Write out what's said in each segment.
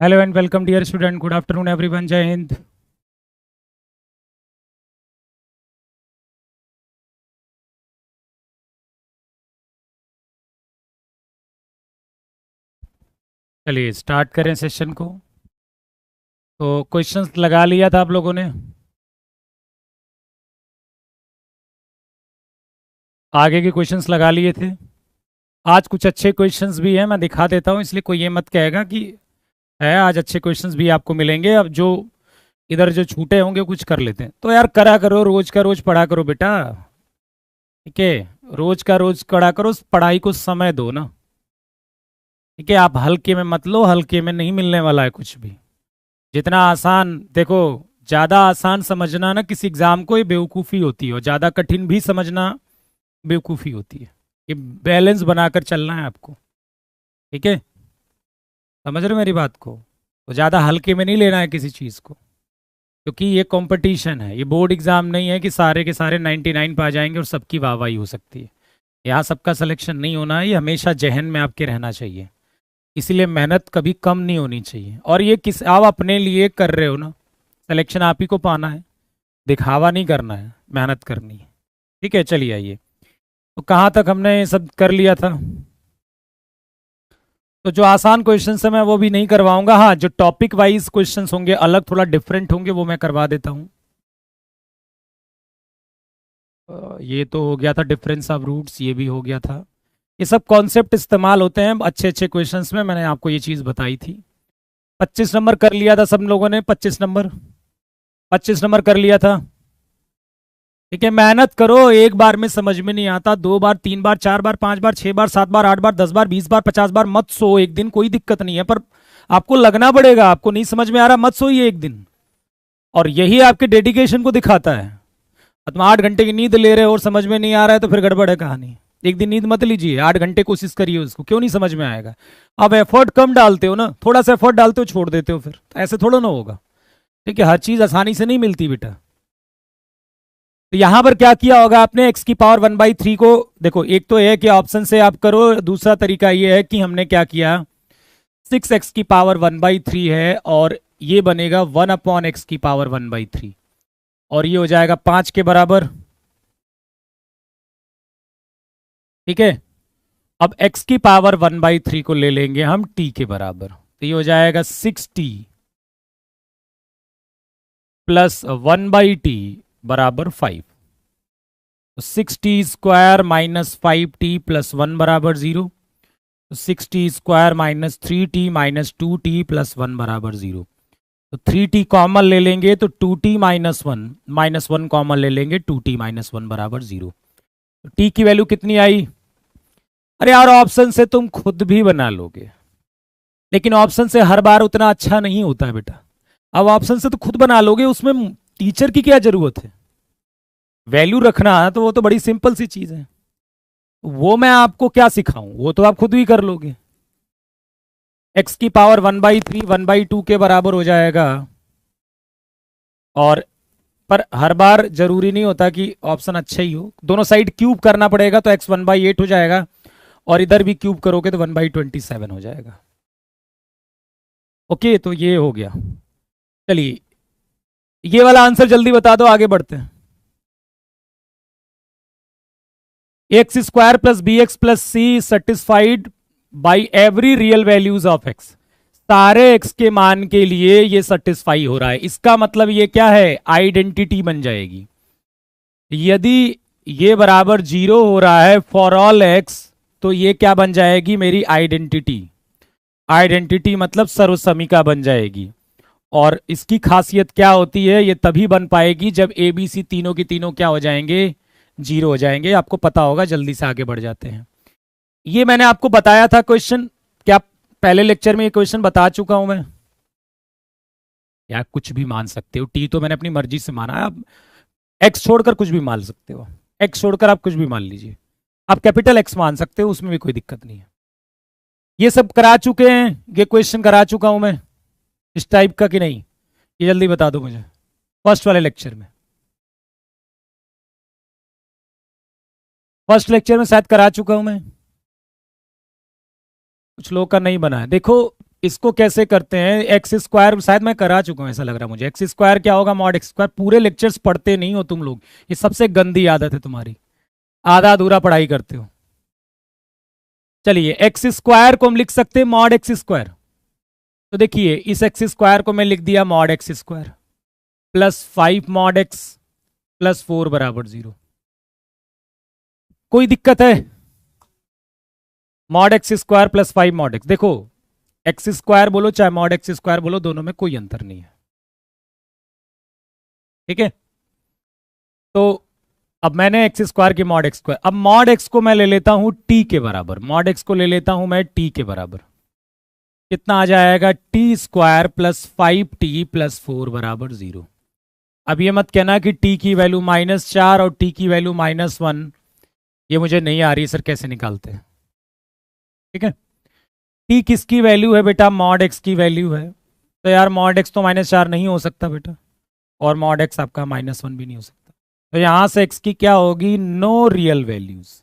Hello and welcome dear student, good afternoon everyone, Jai Hind. चलिए start करें session को। तो क्वेश्चंस लगा लिया था आप लोगों ने, आगे के क्वेश्चंस लगा लिए थे। आज कुछ अच्छे क्वेश्चंस भी हैं, मैं दिखा देता हूँ, इसलिए कोई ये मत कहेगा कि है आज अच्छे क्वेश्चंस भी आपको मिलेंगे। अब जो इधर जो छूटे होंगे कुछ कर लेते हैं, तो यार करा करो, रोज का रोज पढ़ा करो बेटा। ठीक है, रोज का रोज पढ़ा करो, पढ़ाई को समय दो ना। ठीक है, आप हल्के में मत लो, हल्के में नहीं मिलने वाला है कुछ भी। जितना आसान देखो, ज्यादा आसान समझना ना किसी एग्जाम को, ये बेवकूफ़ी होती है, और ज्यादा कठिन भी समझना बेवकूफ़ी होती है। ये बैलेंस बनाकर चलना है आपको। ठीक है, समझ रहे हो मेरी बात को? तो ज्यादा हल्के में नहीं लेना है किसी चीज को, क्योंकि ये कंपटीशन है, ये बोर्ड एग्जाम नहीं है कि सारे के सारे 99 पा जाएंगे और सबकी वाहवाही हो सकती है। यहाँ सबका सिलेक्शन नहीं होना है, ये हमेशा जहन में आपके रहना चाहिए। इसीलिए मेहनत कभी कम नहीं होनी चाहिए। और ये किस आप अपने लिए कर रहे हो ना, सिलेक्शन आप ही को पाना है, दिखावा नहीं करना है, मेहनत करनी है। ठीक है, चलिए आइए। तो कहाँ तक हमने ये सब कर लिया था? तो जो आसान क्वेश्चन है मैं वो भी नहीं करवाऊंगा। हाँ, जो टॉपिक वाइज क्वेश्चन होंगे, अलग थोड़ा डिफरेंट होंगे, वो मैं करवा देता हूँ। ये तो हो गया था डिफरेंस ऑफ रूट्स, ये भी हो गया था। ये सब कॉन्सेप्ट इस्तेमाल होते हैं अच्छे अच्छे क्वेश्चंस में, मैंने आपको ये चीज़ बताई थी। 25 नंबर कर लिया था सब लोगों ने, 25 नंबर, 25 नंबर कर लिया था। ठीक है, मेहनत करो, एक बार में समझ में नहीं आता, 2 बार 3 बार 4 बार 5 बार 6 बार 7 बार 8 बार 10 बार 20 बार 50 बार मत सो एक दिन, कोई दिक्कत नहीं है, पर आपको लगना पड़ेगा। आपको नहीं समझ में आ रहा, मत सोइए एक दिन। और यही आपके डेडिकेशन को दिखाता है। तुम 8 घंटे की नींद ले रहे हो और समझ में नहीं आ रहा है, तो फिर गड़बड़ है कहानी। एक दिन नींद मत लीजिए, 8 घंटे कोशिश करिए उसको, क्यों नहीं समझ में आएगा? अब एफर्ट कम डालते हो ना, थोड़ा सा एफर्ट डालते हो छोड़ देते हो, फिर तो ऐसे थोड़ा ना होगा। ठीक है, हर चीज आसानी से नहीं मिलती बेटा। तो यहां पर क्या किया होगा आपने, एक्स की पावर 1/3 को, देखो एक तो है कि ऑप्शन से आप करो, दूसरा तरीका ये है कि हमने क्या किया, 6x की पावर 1/3 है, और ये बनेगा 1/x की पावर 1/3, और ये हो जाएगा 5 के बराबर। ठीक है, अब x की पावर 1/3 को ले लेंगे हम t के बराबर, तो ये हो जाएगा 6t प्लस 1/t बराबर 5। 6t² माइनस 5t प्लस 1 बराबर 0। 6t² minus 3t minus 2t plus 1 बराबर 0। तो 3t कॉमन ले लेंगे तो 2t माइनस 1 कॉमन ले लेंगे, 2t माइनस 1 बराबर 0। तो t की वैल्यू कितनी आई? अरे यार, ऑप्शन से तुम खुद भी बना लोगे, लेकिन ऑप्शन से हर बार उतना अच्छा नहीं होता है बेटा। अब ऑप्शन से तो खुद बना लोगे, उसमें टीचर की क्या जरूरत है? वैल्यू रखना तो वो तो बड़ी सिंपल सी चीज है, वो मैं आपको क्या सिखाऊं, वो तो आप खुद भी कर लोगे। एक्स की पावर 1/3 1/2 के बराबर हो जाएगा। और पर हर बार जरूरी नहीं होता कि ऑप्शन अच्छा ही हो, दोनों साइड क्यूब करना पड़ेगा, तो एक्स 1/8 हो जाएगा, और इधर भी क्यूब करोगे तो 1/27 हो जाएगा। ओके, तो ये हो गया। चलिए, ये वाला आंसर जल्दी बता दो, आगे बढ़ते हैं। x² plus bx plus c satisfied by every real values of x। सारे x के मान के लिए ये सेटिस्फाई हो रहा है, इसका मतलब ये क्या है, आइडेंटिटी बन जाएगी। यदि ये बराबर 0 हो रहा है फॉर ऑल x, तो ये क्या बन जाएगी, मेरी आइडेंटिटी। आइडेंटिटी मतलब सर्वसमिका बन जाएगी। और इसकी खासियत क्या होती है, ये तभी बन पाएगी जब ए बी सी तीनों की तीनों क्या हो जाएंगे, 0 हो जाएंगे। आपको पता होगा, जल्दी से आगे बढ़ जाते हैं। ये मैंने आपको बताया था क्वेश्चन, क्या पहले लेक्चर में ये क्वेश्चन बता चुका हूं मैं? या कुछ भी मान सकते हो, टी तो मैंने अपनी मर्जी से माना है, आप एक्स छोड़कर कुछ भी मान सकते हो, एक्स छोड़कर आप कुछ भी मान लीजिए, आप कैपिटल एक्स मान सकते हो, उसमें भी कोई दिक्कत नहीं है। ये सब करा चुके हैं, ये क्वेश्चन करा चुका हूं मैं इस टाइप का कि नहीं, ये जल्दी बता दो मुझे। फर्स्ट वाले लेक्चर में, फर्स्ट लेक्चर में शायद करा चुका हूं मैं, कुछ लोग का नहीं बना है। देखो, इसको कैसे करते हैं, एक्स स्क्वायर शायद मैं करा चुका हूं, ऐसा लग रहा है मुझे। एक्स स्क्वायर क्या होगा, मॉड एक्स स्क्वायर। पूरे लेक्चर्स पढ़ते नहीं हो तुम लोग, ये सबसे गंदी आदत है तुम्हारी, आधा अधूरा पढ़ाई करते हो। चलिए एक्स स्क्वायर को हम लिख सकते हैं मॉड एक्स स्क्वायर। तो देखिए इस एक्स स्क्वायर को मैं लिख दिया mod x square plus 5 mod x plus 4 बराबर 0। कोई दिक्कत है? Mod x square plus 5 mod x, देखो एक्स स्क्वायर बोलो चाहे मॉड एक्स स्क्वायर बोलो, दोनों में कोई अंतर नहीं है, ठीक है। तो अब मैंने एक्स स्क्वायर की मॉड एक्स स्क्वायर, अब मॉड एक्स को मैं ले लेता हूं टी के बराबर, मॉड एक्स को ले लेता हूं मैं टी के बराबर। कितना आ जाएगा, T square plus 5t plus 4 बराबर 0। अब ये मत कहना कि टी की वैल्यू -4 और टी की वैल्यू -1, ये मुझे नहीं आ रही सर, कैसे निकालते हैं, ठीक है। टी किसकी वैल्यू है बेटा, मॉड एक्स की वैल्यू है। तो यार मॉड एक्स तो -4 नहीं हो सकता बेटा, और मॉड एक्स आपका -1 भी नहीं हो सकता। तो यहां से एक्स की क्या होगी, नो रियल वैल्यूज।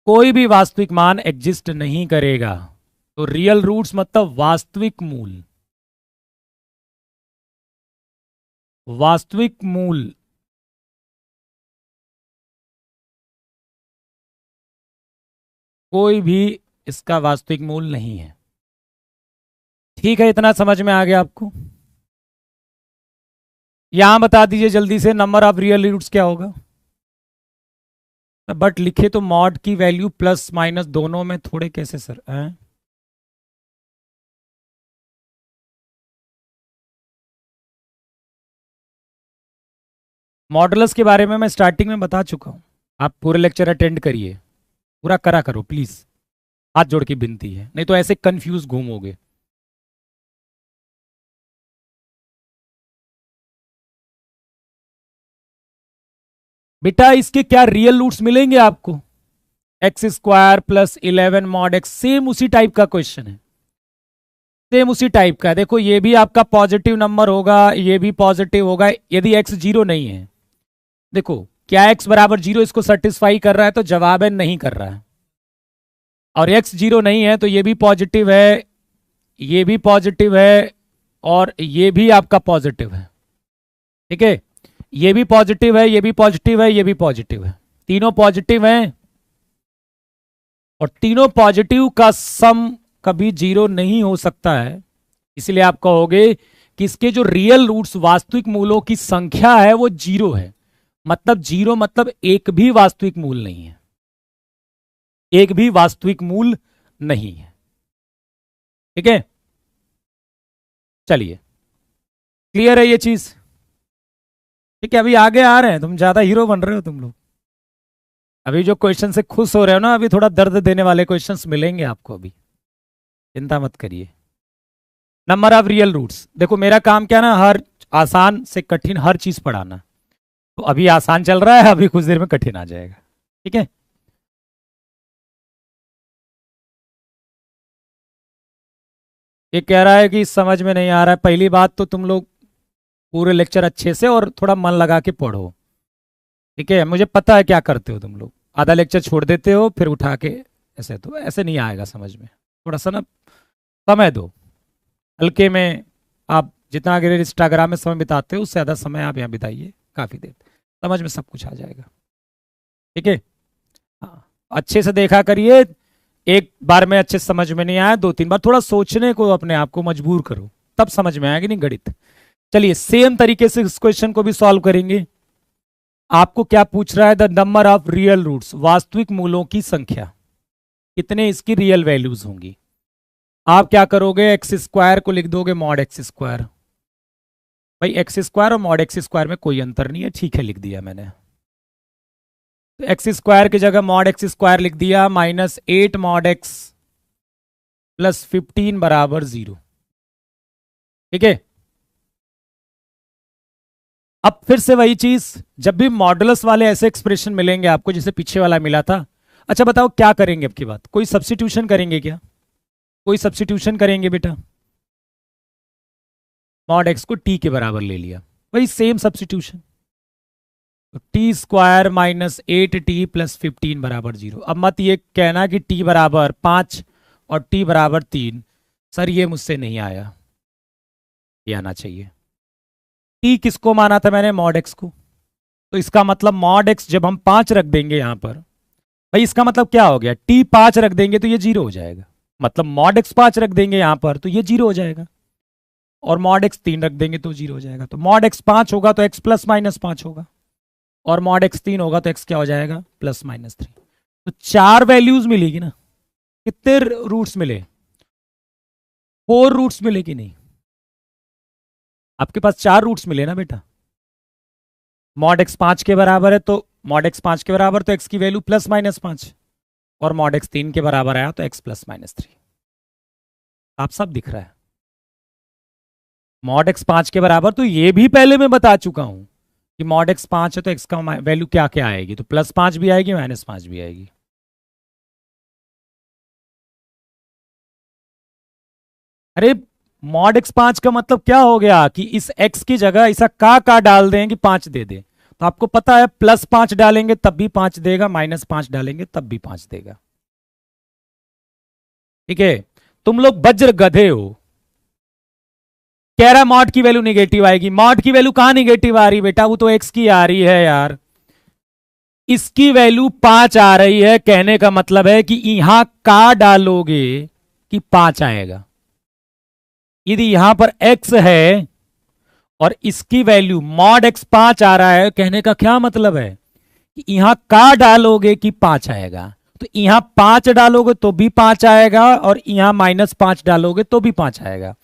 कोई भी वास्तविक मान एग्जिस्ट नहीं करेगा। तो रियल रूट्स मतलब वास्तविक मूल, वास्तविक मूल कोई भी इसका वास्तविक मूल नहीं है। ठीक है, इतना समझ में आ गया आपको। यहां बता दीजिए जल्दी से, नंबर ऑफ रियल रूट्स क्या होगा। बट लिखे तो मॉड की वैल्यू प्लस माइनस दोनों में थोड़े कैसे सर हैं? मॉडुलस के बारे में मैं स्टार्टिंग में बता चुका हूं, आप पूरे लेक्चर अटेंड करिए, पूरा करा करो प्लीज, हाथ जोड़ के विनती है, नहीं तो ऐसे कंफ्यूज घूमोगे। बेटा इसके क्या रियल रूट्स मिलेंगे आपको, x square plus 11 mod x, same उसी टाइप का क्वेश्चन है, सेम उसी टाइप का। देखो ये भी आपका पॉजिटिव नंबर होगा, ये भी पॉजिटिव होगा यदि एक्स 0 नहीं है। देखो क्या एक्स बराबर 0 इसको सेटिस्फाई कर रहा है, तो जवाब है नहीं कर रहा है। और एक्स 0 नहीं है तो ये भी पॉजिटिव है, ये भी पॉजिटिव है, और ये भी आपका पॉजिटिव है, ठीक है। ये भी पॉजिटिव है, ये भी पॉजिटिव है, ये भी पॉजिटिव है, तीनों पॉजिटिव हैं। और तीनों पॉजिटिव का सम कभी 0 नहीं हो सकता है, इसलिए आप कहोगे कि इसके जो रियल रूट्स वास्तविक मूलों की संख्या है वो 0 है। मतलब 0 मतलब एक भी वास्तविक मूल नहीं है, एक भी वास्तविक मूल नहीं है, ठीक है। चलिए क्लियर है ये चीज, ठीक है। अभी आगे आ रहे हैं, तुम ज्यादा हीरो बन रहे हो तुम लोग। अभी जो क्वेश्चन से खुश हो रहे हो ना, अभी थोड़ा दर्द देने वाले क्वेश्चंस मिलेंगे आपको, अभी चिंता मत करिए। नंबर ऑफ रियल रूट्स, देखो मेरा काम क्या ना, हर आसान से कठिन हर चीज पढ़ाना। तो अभी आसान चल रहा है, अभी कुछ देर में कठिन आ जाएगा, ठीक है। ये कह रहा है कि समझ में नहीं आ रहा है। पहली बात तो तुम लोग पूरे लेक्चर अच्छे से और थोड़ा मन लगा के पढ़ो, ठीक है। मुझे पता है क्या करते हो तुम लोग, आधा लेक्चर छोड़ देते हो फिर उठा के ऐसे, तो ऐसे नहीं आएगा समझ में। थोड़ा सा ना समय दो, हल्के में। आप जितना अगर इंस्टाग्राम में समय बिताते हो उससे ज़्यादा समय आप यहाँ बिताइए, काफ़ी देर, समझ में सब कुछ आ जाएगा, ठीक है। हाँ अच्छे से देखा करिए, एक बार में अच्छे समझ में नहीं आया, 2-3 बार थोड़ा सोचने को अपने आप को मजबूर करो, तब समझ में आएगी नहीं गणित। चलिए सेम तरीके से इस क्वेश्चन को भी सॉल्व करेंगे। आपको क्या पूछ रहा है, the number of real roots, वास्तविक मूलों की संख्या, कितने इसकी रियल वैल्यूज होंगी। आप क्या करोगे, एक्स स्क्वायर को लिख दोगे मॉड एक्स स्क्वायर। भाई एक्स स्क्वायर और मॉड एक्स स्क्वायर में कोई अंतर नहीं है, ठीक है लिख दिया मैंने। तो एक्स स्क्वायर की जगह मॉड एक्स स्क्वायर लिख दिया, -8 मॉड एक्स प्लस 15 बराबर 0, ठीक है। अब फिर से वही चीज, जब भी मॉडुलस वाले ऐसे एक्सप्रेशन मिलेंगे आपको जैसे पीछे वाला मिला था, अच्छा बताओ क्या करेंगे अब की बात, कोई सब्स्टिट्यूशन करेंगे क्या, कोई सब्स्टिट्यूशन करेंगे बेटा। मॉड एक्स को टी के बराबर ले लिया, वही सेम सब्स्टिट्यूशन। तो T square minus 8t plus 15 बराबर 0। अब मत ये कहना कि t बराबर 5 और t बराबर 3। सर ये मुझसे नहीं आया, ये आना चाहिए। t किसको माना था मैंने? मॉड x को। तो इसका मतलब मॉड x जब हम 5 रख देंगे यहां पर, भाई इसका मतलब क्या हो गया? t 5 रख देंगे तो ये 0 हो जाएगा। मतलब मॉड x 5 रख देंगे यहां पर तो ये 0 हो जाएगा, और मॉड x 3 रख देंगे तो 0 हो जाएगा। तो मॉड x 5 होगा तो x प्लस माइनस 5 होगा, और मॉड x 3 होगा तो x क्या हो जाएगा? Plus minus 3। तो 4 वैल्यूज मिलेगी ना। कितने रूट्स मिले? 4 रूट्स मिले कि नहीं? आपके पास 4 रूट्स मिले ना बेटा। मॉड x 5 के बराबर है तो मॉड x 5 के बराबर तो x की वैल्यू प्लस माइनस 5, और मॉड x 3 के बराबर आया तो x प्लस माइनस 3। आप सब दिख रहा है। मॉड x 5 के बराबर तो ये भी पहले मैं बता चुका हूं कि मॉड x 5 है तो x का वैल्यू क्या क्या आएगी? तो प्लस 5 भी आएगी, माइनस 5 भी आएगी। अरे मॉड x 5 का मतलब क्या हो गया कि इस x की जगह ऐसा का डाल दें कि 5 दे दे। तो आपको पता है प्लस 5 डालेंगे तब भी 5 देगा, माइनस 5 डालेंगे तब भी 5 देगा। ठीक है? तुम लोग वज्र गधे हो। कह रहा मॉड की वैल्यू निगेटिव आएगी। मॉड की वैल्यू कहां निगेटिव आ रही बेटा? वो तो x की आ रही है यार। इसकी वैल्यू 5 आ रही है, कहने का मतलब है कि यहां का डालोगे कि 5 आएगा। यदि यहां पर x है और इसकी वैल्यू मॉड x 5 आ रहा है, कहने का क्या मतलब है कि यहां का डालोगे कि 5 आएगा। तो यहां 5 डालोगे तो भी 5 आएगा, और यहां माइनस 5 डालोगे तो भी 5 आएगा।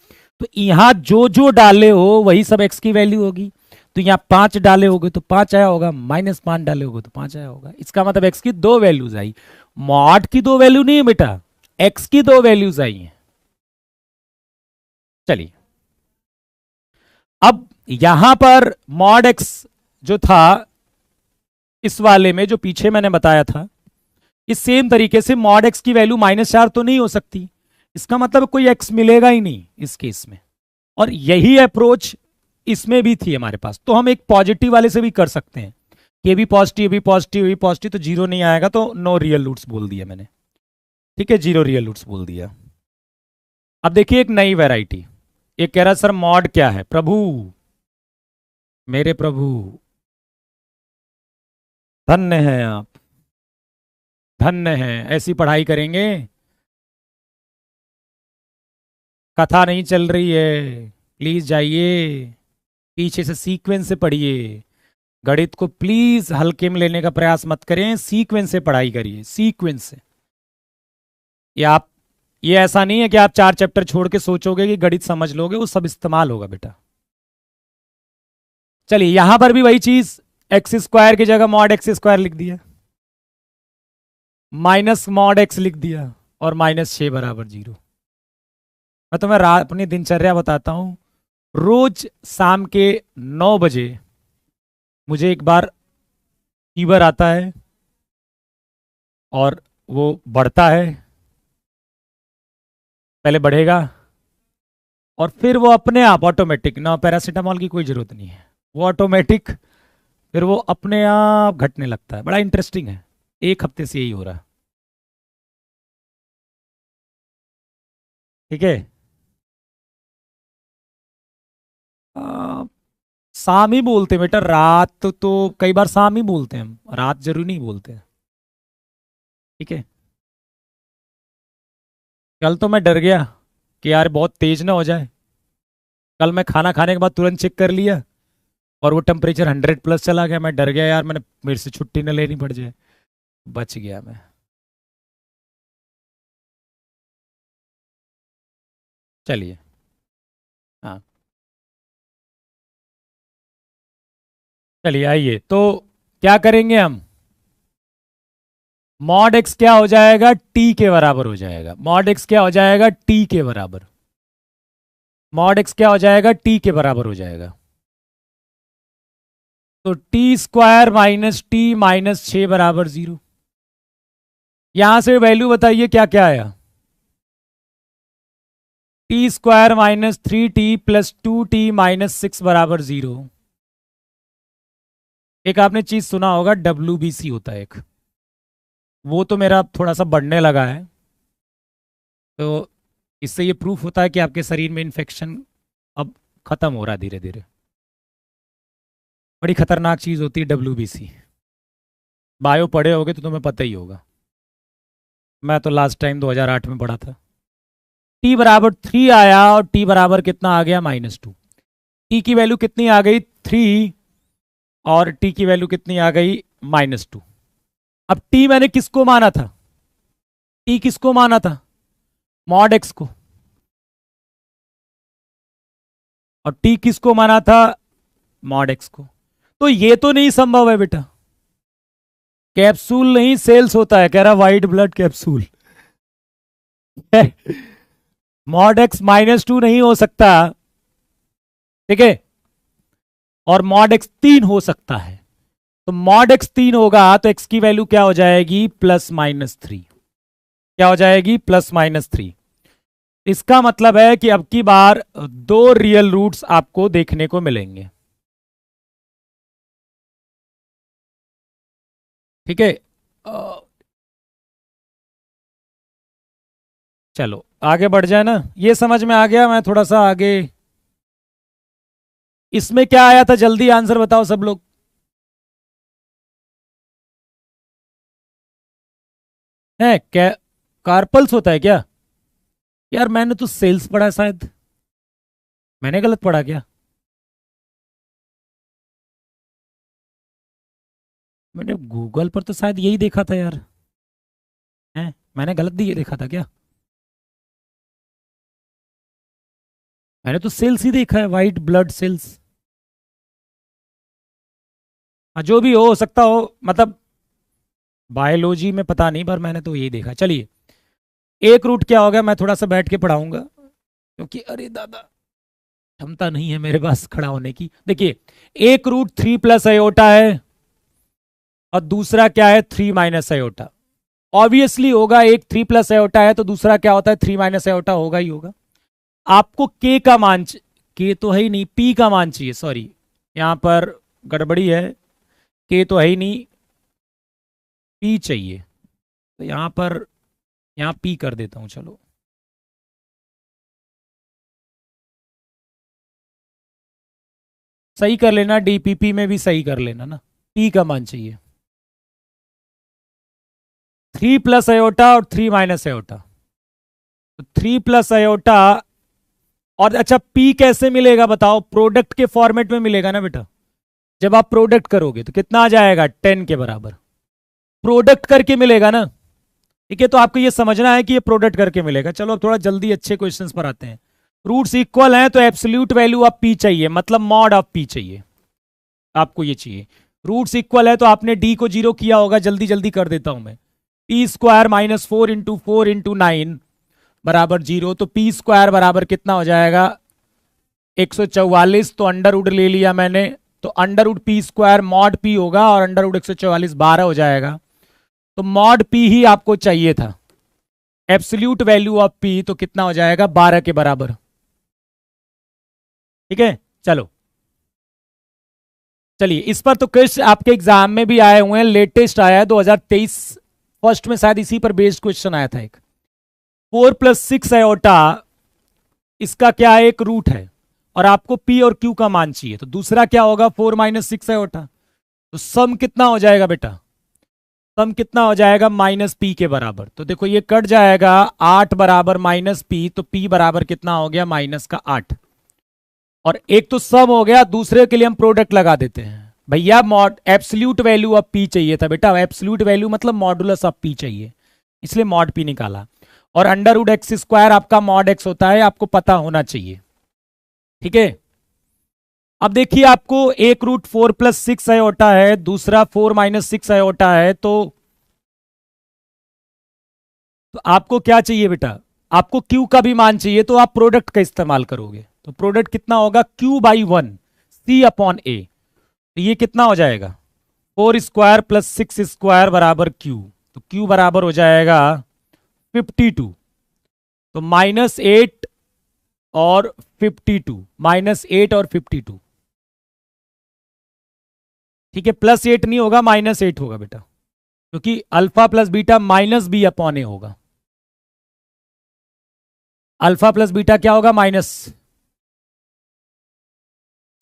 तो यहां जो जो डाले हो वही सब x की वैल्यू होगी। तो यहां 5 डाले होगे तो 5 आया होगा, माइनस 5 डाले होगे तो 5 आया होगा। इसका मतलब x की 2 वैल्यूज आई। मॉड की 2 वैल्यू नहीं है बेटा, x की 2 वैल्यूज आई हैं। चलिए, अब यहां पर मॉड x जो था इस वाले में, जो पीछे मैंने बताया था, इस सेम तरीके से मॉड x की वैल्यू -4 तो नहीं हो सकती। इसका मतलब कोई x मिलेगा ही नहीं इस केस में। और यही अप्रोच इसमें भी थी हमारे पास। तो हम एक पॉजिटिव वाले से भी कर सकते हैं कि ये भी पॉजिटिव, भी पॉजिटिव, भी पॉजिटिव, तो 0 नहीं आएगा तो नो रियल रूट्स बोल दिया मैंने। ठीक है, 0 रियल रूट्स बोल दिया। अब देखिए एक नई वैरायटी। ये कह रहा सर मॉड क्या है? प्रभु, मेरे प्रभु, धन्य हैं आप, धन्य हैं। ऐसी पढ़ाई करेंगे? कथा नहीं चल रही है, प्लीज जाइए पीछे से सीक्वेंस से पढ़िए। गणित को प्लीज हल्के में लेने का प्रयास मत करें, सीक्वेंस से पढ़ाई करिए, सीक्वेंस से। ये ऐसा नहीं है कि आप 4 चैप्टर छोड़ के सोचोगे कि गणित समझ लोगे, वो सब इस्तेमाल होगा बेटा। चलिए यहां पर भी वही चीज, एक्स स्क्वायर की जगह मॉड एक्स स्क्वायर लिख दिया, माइनस मॉड एक्स लिख दिया, और -6 बराबर 0। मैं तुम्हें अपनी दिनचर्या बताता हूं। रोज शाम के 9 बजे मुझे एक बार फीवर आता है, और वो बढ़ता है, पहले बढ़ेगा और फिर वो अपने आप ऑटोमेटिक, ना पैरासीटामॉल की कोई जरूरत नहीं है, वो ऑटोमेटिक फिर वो अपने आप घटने लगता है। बड़ा इंटरेस्टिंग है, 1 हफ्ते से यही हो रहा है। ठीक है? आ, शाम ही बोलते हैं बेटा, रात तो कई बार शाम ही बोलते हैं हम, रात जरूरी नहीं बोलते हैं। ठीक है? कल तो मैं डर गया कि यार बहुत तेज ना हो जाए। कल मैं खाना खाने के बाद तुरंत चेक कर लिया और वो टेम्परेचर 100+ चला गया। मैं डर गया यार, मैंने मेरे से छुट्टी न लेनी पड़ जाए। बच गया मैं। चलिए, हाँ, चलिए आइए तो क्या करेंगे हम? मॉड एक्स क्या हो जाएगा? टी के बराबर हो जाएगा। मॉड एक्स क्या हो जाएगा? टी के बराबर। मॉड एक्स क्या हो जाएगा? टी के बराबर हो जाएगा। तो टी स्क्वायर माइनस टी -6 बराबर 0। यहां से वैल्यू बताइए क्या क्या आया? टी स्क्वायर -3t + 2t - 6 बराबर 0। एक आपने चीज सुना होगा, WBC होता है एक, वो तो मेरा थोड़ा सा बढ़ने लगा है। तो इससे ये प्रूफ होता है कि आपके शरीर में इन्फेक्शन अब खत्म हो रहा है धीरे धीरे। बड़ी खतरनाक चीज होती है WBC। बायो पढ़े होगे तो तुम्हें पता ही होगा। मैं तो लास्ट टाइम 2008 में पढ़ा था। टी बराबर 3 आया और टी बराबर कितना आ गया, -2। टी की वैल्यू कितनी आ गई, 3, और टी की वैल्यू कितनी आ गई, -2। अब टी मैंने किसको माना था, टी किसको माना था, मॉड एक्स को, और टी किसको माना था, मॉड एक्स को। तो ये तो नहीं संभव है बेटा, कैप्सूल नहीं सेल्स होता है, कह रहा white blood capsule. Mod x -2 नहीं हो सकता, ठीक है, और मॉड एक्स 3 हो सकता है। तो मॉड एक्स 3 होगा तो एक्स की वैल्यू क्या हो जाएगी, +-3। क्या हो जाएगी, +-3। इसका मतलब है कि अब की बार 2 रियल रूट्स आपको देखने को मिलेंगे, ठीक है। चलो आगे बढ़ जाए ना, ये समझ में आ गया। मैं थोड़ा सा आगे, इसमें क्या आया था, जल्दी आंसर बताओ सब लोग। है क्या, कार्पल्स होता है क्या, यार मैंने तो सेल्स पढ़ा है शायद, मैंने गलत पढ़ा क्या, मैंने गूगल पर तो शायद यही देखा था यार। है, मैंने गलत दिए देखा था क्या, मैंने तो सेल्स ही देखा है, वाइट ब्लड सेल्स। हाँ जो भी हो सकता हो, मतलब बायोलॉजी में पता नहीं, पर मैंने तो यही देखा। चलिए, एक रूट क्या हो गया, मैं थोड़ा सा बैठ के पढ़ाऊंगा, क्योंकि अरे दादा क्षमता नहीं है मेरे पास खड़ा होने की। देखिए, एक रूट 3 + अयोटा है और दूसरा क्या है, 3 - अयोटा। ऑब्वियसली होगा, एक 3 + अयोटा है तो दूसरा क्या होता है, 3 - अयोटा होगा ही होगा। आपको के का मान, के तो है ही नहीं, पी का मान चाहिए, सॉरी यहां पर गड़बड़ी है, के तो है ही नहीं, पी चाहिए। तो यहां पर, यहां पी कर देता हूं, चलो। सही कर लेना, डीपीपी में भी सही कर लेना ना, पी का मान चाहिए। 3 + अयोटा और 3 - अयोटा, तो 3 + अयोटा। और अच्छा, पी कैसे मिलेगा बताओ, प्रोडक्ट के फॉर्मेट में मिलेगा ना बेटा। जब आप प्रोडक्ट करोगे तो कितना आ जाएगा, 10 के बराबर, प्रोडक्ट करके मिलेगा ना, ठीक है। तो आपको ये समझना है कि ये प्रोडक्ट करके मिलेगा। चलो अब थोड़ा जल्दी अच्छे क्वेश्चंस पर आते हैं। रूट्स इक्वल हैं तो एब्सोल्यूट वैल्यू ऑफ पी चाहिए, मतलब मॉड ऑफ पी चाहिए, आपको ये चाहिए। रूट्स इक्वल है तो आपने डी को 0 किया होगा, जल्दी जल्दी कर देता हूं मैं। p² -4 × 4 × 9 बराबर 0, तो p² बराबर कितना हो जाएगा, 144। तो अंडर रूट ले लिया मैंने, तो under root p² mod p होगा, और अंडर रूट 144 12 हो जाएगा। तो मॉड p ही आपको चाहिए था, एब्सोल्यूट वैल्यू ऑफ p तो कितना हो जाएगा, 12 के बराबर, ठीक है। चलो, चलिए इस पर तो क्वेश्चन आपके एग्जाम में भी आए हुए हैं, लेटेस्ट आया है 2023 फर्स्ट में, शायद इसी पर बेस्ड क्वेश्चन आया था एक। 4 + 6 अयोटा, इसका क्या है, एक रूट है, और आपको पी और क्यू का मान चाहिए, तो दूसरा क्या होगा, 4 - 6 अयोटा। तो सम कितना हो जाएगा बेटा, सम कितना हो जाएगा, -p के बराबर। तो देखो ये कट जाएगा, 8 बराबर -p, तो p बराबर कितना हो गया, -8। और एक तो सम हो गया, दूसरे के लिए हम प्रोडक्ट लगा देते हैं। भैया mod absolute value of P चाहिए था बेटा, एब्सोल्यूट वैल्यू मतलब मॉडुलस ऑफ पी चाहिए, इसलिए मॉड पी निकाला। और अंडर रूट x² आपका मॉड x होता है, आपको पता होना चाहिए, ठीक है। अब देखिए, आपको एक रूट 4 + 6 अयोटा है, दूसरा 4 - 6 अयोटा है, तो आपको क्या चाहिए बेटा, आपको Q का भी मान चाहिए, तो आप प्रोडक्ट का इस्तेमाल करोगे। तो प्रोडक्ट कितना होगा, Q/1 C/A। तो ये कितना हो जाएगा, 4² + 6² बराबर Q। तो Q बराबर हो जाएगा 52। तो -8 और 52, -8 और 52, ठीक है, +8 नहीं होगा, -8 होगा बेटा, क्योंकि अल्फा प्लस बीटा -b/a होगा। अल्फा प्लस बीटा क्या होगा? माइनस।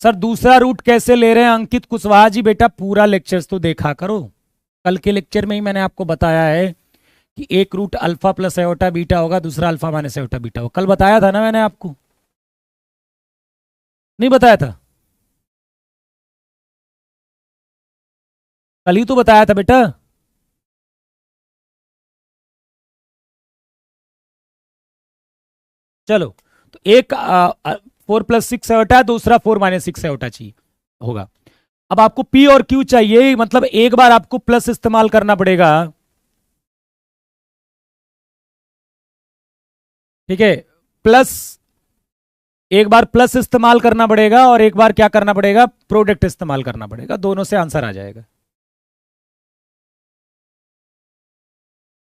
सर दूसरा रूट कैसे ले रहे हैं अंकित कुशवाहा जी? बेटा पूरा लेक्चर्स तो देखा करो, कल के लेक्चर में ही मैंने आपको बताया है कि एक root alpha plus iota beta होगा, दूसरा अल्फा माइनस एओटा बीटा होगा। कल बताया था ना मैंने आपको, नहीं बताया था? कल ही तो बताया था बेटा। चलो, तो एक 4+6 एओटा है, दूसरा 4-6 एओटा चाहिए होगा। अब आपको पी और क्यू चाहिए, मतलब एक बार आपको प्लस इस्तेमाल करना पड़ेगा, ठीक है, प्लस, एक बार प्लस इस्तेमाल करना पड़ेगा और एक बार क्या करना पड़ेगा? प्रोडक्ट इस्तेमाल करना पड़ेगा, दोनों से आंसर आ जाएगा।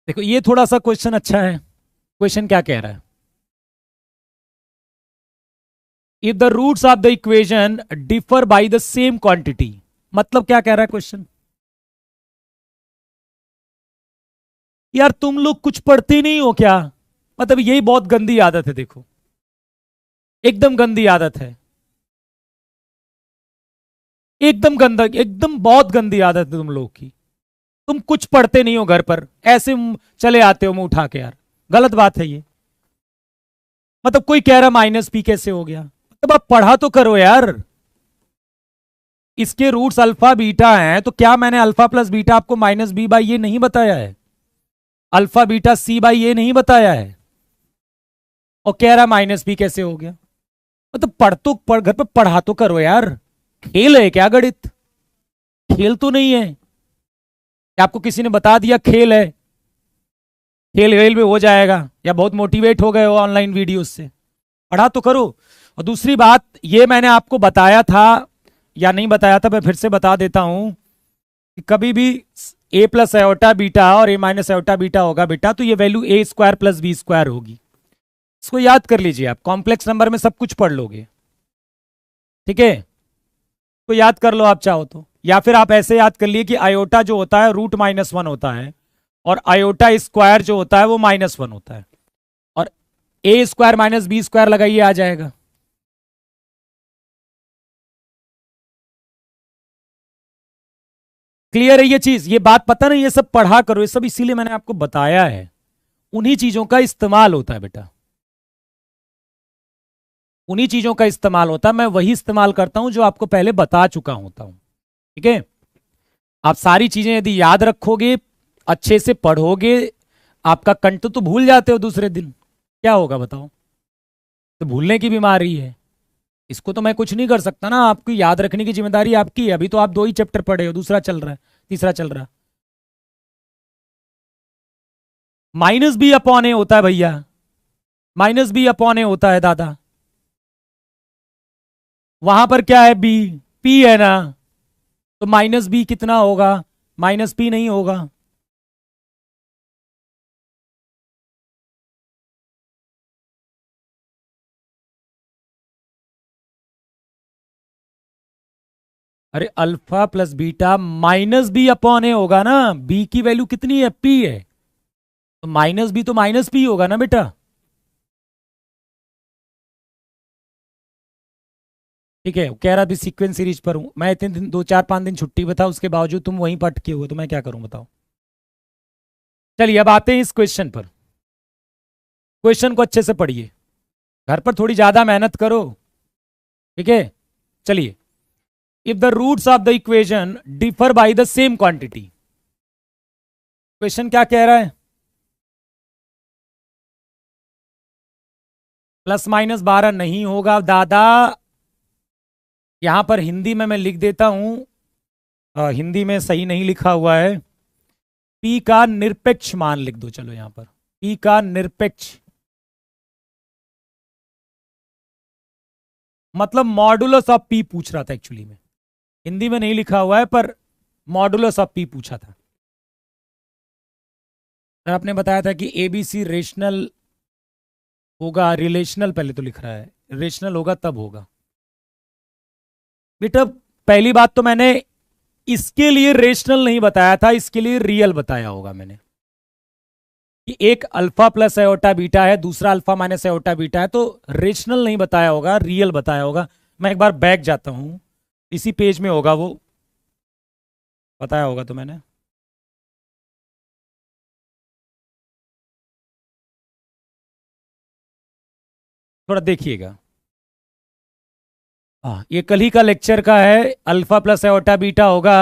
देखो ये थोड़ा सा क्वेश्चन अच्छा है। क्वेश्चन क्या कह रहा है? If the roots of the equation differ by the same quantity, मतलब क्या कह रहा है क्वेश्चन? यार तुम लोग कुछ पढ़ते नहीं हो क्या? मतलब यही बहुत गंदी आदत है, देखो एकदम गंदी आदत है, एकदम गंदा, एकदम बहुत गंदी आदत है तुम लोग की। तुम कुछ पढ़ते नहीं हो घर पर, ऐसे चले आते हो मुंह उठा के, यार गलत बात है ये। मतलब कोई कह रहा -p कैसे हो गया, मतलब आप पढ़ा तो करो यार। इसके रूट्स अल्फा बीटा हैं, तो क्या मैंने अल्फा प्लस बीटा आपको -b/a नहीं बताया है? अल्फा बीटा c/a नहीं बताया है? और कह रहा -p कैसे हो गया? मतलब पढ़ घर पर पढ़ा तो करो यार। खेल है क्या गणित? खेल तो नहीं है। आपको किसी ने बता दिया खेल है, खेल वेल में हो जाएगा, या बहुत मोटिवेट हो गए हो ऑनलाइन वीडियोस से? पढ़ा तो करो। और दूसरी बात, ये मैंने आपको बताया था या नहीं बताया था, मैं फिर से बता देता हूं कि कभी भी a+ एओटा बीटा और a- एओटा बीटा होगा बेटा, तो ये वैल्यू a² + b² होगी। इसको याद कर लीजिए, आप कॉम्प्लेक्स नंबर में सब कुछ पढ़ लोगे, ठीक है? तो याद कर लो आप चाहो तो, या फिर आप ऐसे याद कर लिए कि आयोटा जो होता है √-1 होता है, और आयोटा स्क्वायर जो होता है वो -1 होता है, और a² - b² लगाइए, आ जाएगा। क्लियर है ये चीज? ये बात पता नहीं, ये सब पढ़ा करो, ये सब इसीलिए मैंने आपको बताया है, उन्हीं चीजों का इस्तेमाल होता है बेटा, उन्हीं चीजों का इस्तेमाल होता है। मैं वही इस्तेमाल करता हूं जो आपको पहले बता चुका होता हूं, ठीक है? आप सारी चीजें यदि याद रखोगे, अच्छे से पढ़ोगे, आपका कंठ तो भूल जाते हो दूसरे दिन, क्या होगा बताओ? तो भूलने की बीमारी है, इसको तो मैं कुछ नहीं कर सकता ना, आपकी याद रखने की जिम्मेदारी आपकी है। अभी तो आप 2 ही चैप्टर पढ़े हो, दूसरा चल रहा है, तीसरा चल रहा है। -b/a होता है भैया, -b/a होता है दादा। वहां पर क्या है? b, p है ना, तो -b कितना होगा? -p नहीं होगा? अरे अल्फा प्लस बीटा -b/a होगा ना, b की वैल्यू कितनी है? p है, तो -b तो -p होगा ना बेटा, ठीक है? कह रहा भी सीक्वेंस सीरीज पर हूं मैं, इतने दिन 2-4-5 दिन छुट्टी बताओ, उसके बावजूद तुम वहीं पटके हुए, तो मैं क्या करूं बताओ? चलिए अब आते हैं इस क्वेश्चन पर। क्वेश्चन को अच्छे से पढ़िए, घर पर थोड़ी ज्यादा मेहनत करो, ठीक है? चलिए, if the roots of the equation differ by the same quantity, question क्या कह रहा है? +-12 नहीं होगा दादा, यहां पर हिंदी में मैं लिख देता हूं, हिंदी में सही नहीं लिखा हुआ है, p का निरपेक्ष मान लिख दो, चलो यहां पर p का निरपेक्ष, मतलब मॉडुलस ऑफ p पूछ रहा था एक्चुअली में, हिंदी में नहीं लिखा हुआ है, पर मॉडुलस ऑफ p पूछा था। सर आपने बताया था कि ABC रेशनल होगा, रिलेशनल पहले तो लिख रहा है, रेशनल होगा तब होगा बेटा। पहली बात तो मैंने इसके लिए रेशनल नहीं बताया था, इसके लिए रियल बताया होगा मैंने कि एक अल्फा प्लस आयोटा बीटा है, दूसरा अल्फा माइनस आयोटा बीटा है, तो रेशनल नहीं बताया होगा, रियल बताया होगा। मैं एक बार बैक जाता हूं, इसी पेज में होगा वो, बताया होगा तो मैंने। थोड़ा देखिएगा। हाँ, ये कल ही का लेक्चर का है। अल्फा प्लस आयोटा बीटा होगा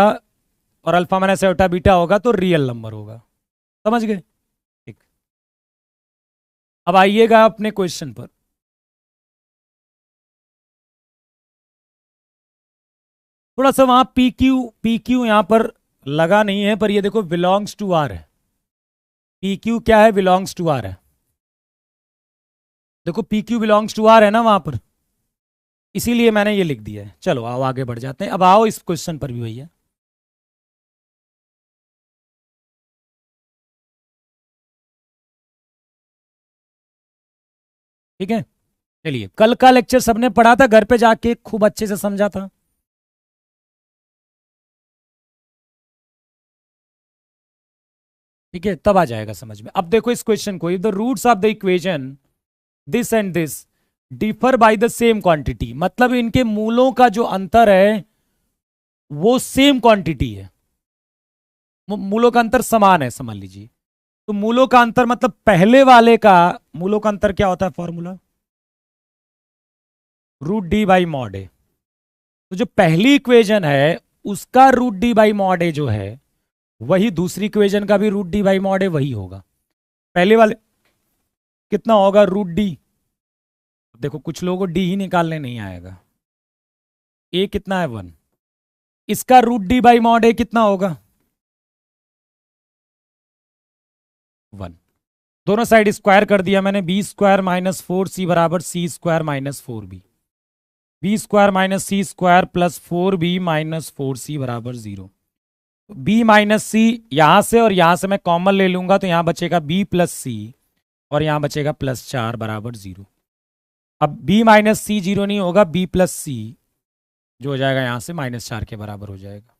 और अल्फा माइनस आयोटा बीटा होगा तो रियल नंबर होगा। समझ गए? ठीक। अब आइएगा अपने क्वेश्चन पर। थोड़ा सा वहां पी क्यू यहां पर लगा नहीं है, पर ये देखो बिलोंग्स टू आर है। पी क्यू क्या है? बिलोंग्स टू आर है। देखो P Q belongs to R है ना वहां पर, इसीलिए मैंने ये लिख दिया है। चलो आओ आगे बढ़ जाते हैं। अब आओ इस क्वेश्चन पर भी भैया। ठीक है, चलिए। कल का लेक्चर सबने पढ़ा था, घर पे जाके खूब अच्छे से समझा था। ठीक है, तब आ जाएगा समझ में। अब देखो इस क्वेश्चन को, if the roots of the equation this and this differ by the same quantity, मतलब इनके मूलों का जो अंतर है वो सेम क्वांटिटी है, मूलों का अंतर समान है समझ लीजिए। तो मूलों का अंतर मतलब पहले वाले का मूलों का अंतर क्या होता है? Formula root D by mod A. तो जो पहली इक्वेशन है उसका root D by mod A जो है, वही दूसरी इक्वेशन का भी root D by mod A वही होगा। पहले वाले कितना होगा? Root D. देखो कुछ लोगों को डी ही निकालने नहीं आएगा। ए कितना है? 1। इसका रूट डी बाई मॉड ए कितना होगा? 1। दोनों साइड स्क्वायर कर दिया मैंने। बी स्क्वायर माइनस 4c बराबर C square minus 4b। B square minus C square plus 4b minus 4c बराबर 0। बी माइनस सी यहां से और यहां से मैं कॉमन ले लूंगा, तो यहां बचेगा b प्लस सी और यहां बचेगा +4 बराबर 0। अब b माइनस सी 0 नहीं होगा, b प्लस सी जो हो जाएगा यहां से -4 के बराबर हो जाएगा।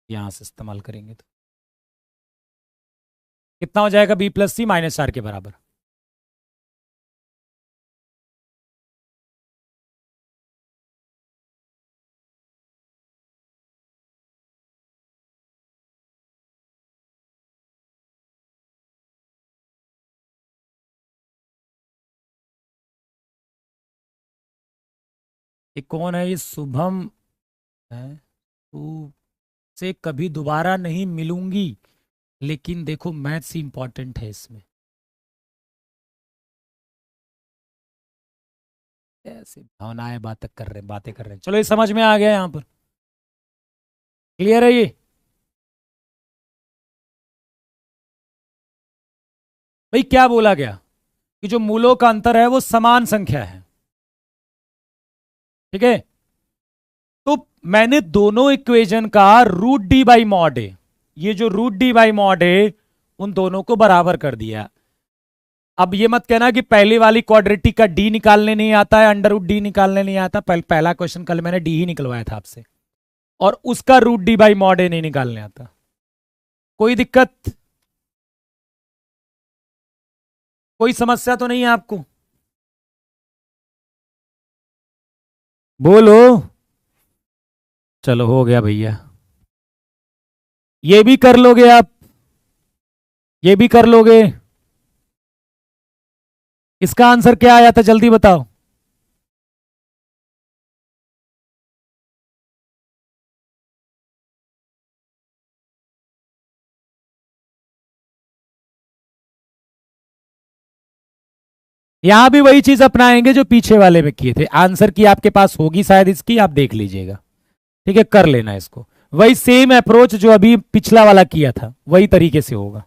यहां से इस्तेमाल करेंगे तो कितना हो जाएगा? b प्लस सी -4 के बराबर। ये कौन है? ये शुभम है। तू से कभी दोबारा नहीं मिलूंगी, लेकिन देखो मैथ्स ही इंपॉर्टेंट है इसमें। ऐसे भावनाएं बातें कर रहे हैं। चलो ये समझ में आ गया, यहां पर क्लियर है ये। भाई क्या बोला गया कि जो मूलों का अंतर है वो समान संख्या है। ठीक है, तो मैंने दोनों इक्वेशन का रूट डी बाई मॉड ए, ये जो रूट डी बाई मॉड ए, उन दोनों को बराबर कर दिया। अब ये मत कहना कि पहले वाली क्वाड्रेटिक का डी निकालने नहीं आता है, अंडर रूट डी निकालने नहीं आता। पहला क्वेश्चन कल मैंने डी ही निकलवाया था आपसे, और उसका रूट डी बाई मॉड ए नहीं निकालने आता। कोई दिक्कत, कोई समस्या तो नहीं है आपको? बोलो। चलो हो गया भैया, ये भी कर लोगे आप, ये भी कर लोगे। इसका आंसर क्या आया था जल्दी बताओ। यहां भी वही चीज अपनाएंगे जो पीछे वाले में किए थे। आंसर की आपके पास होगी शायद इसकी, आप देख लीजिएगा। ठीक है, कर लेना इसको। वही सेम अप्रोच जो अभी पिछला वाला किया था, वही तरीके से होगा।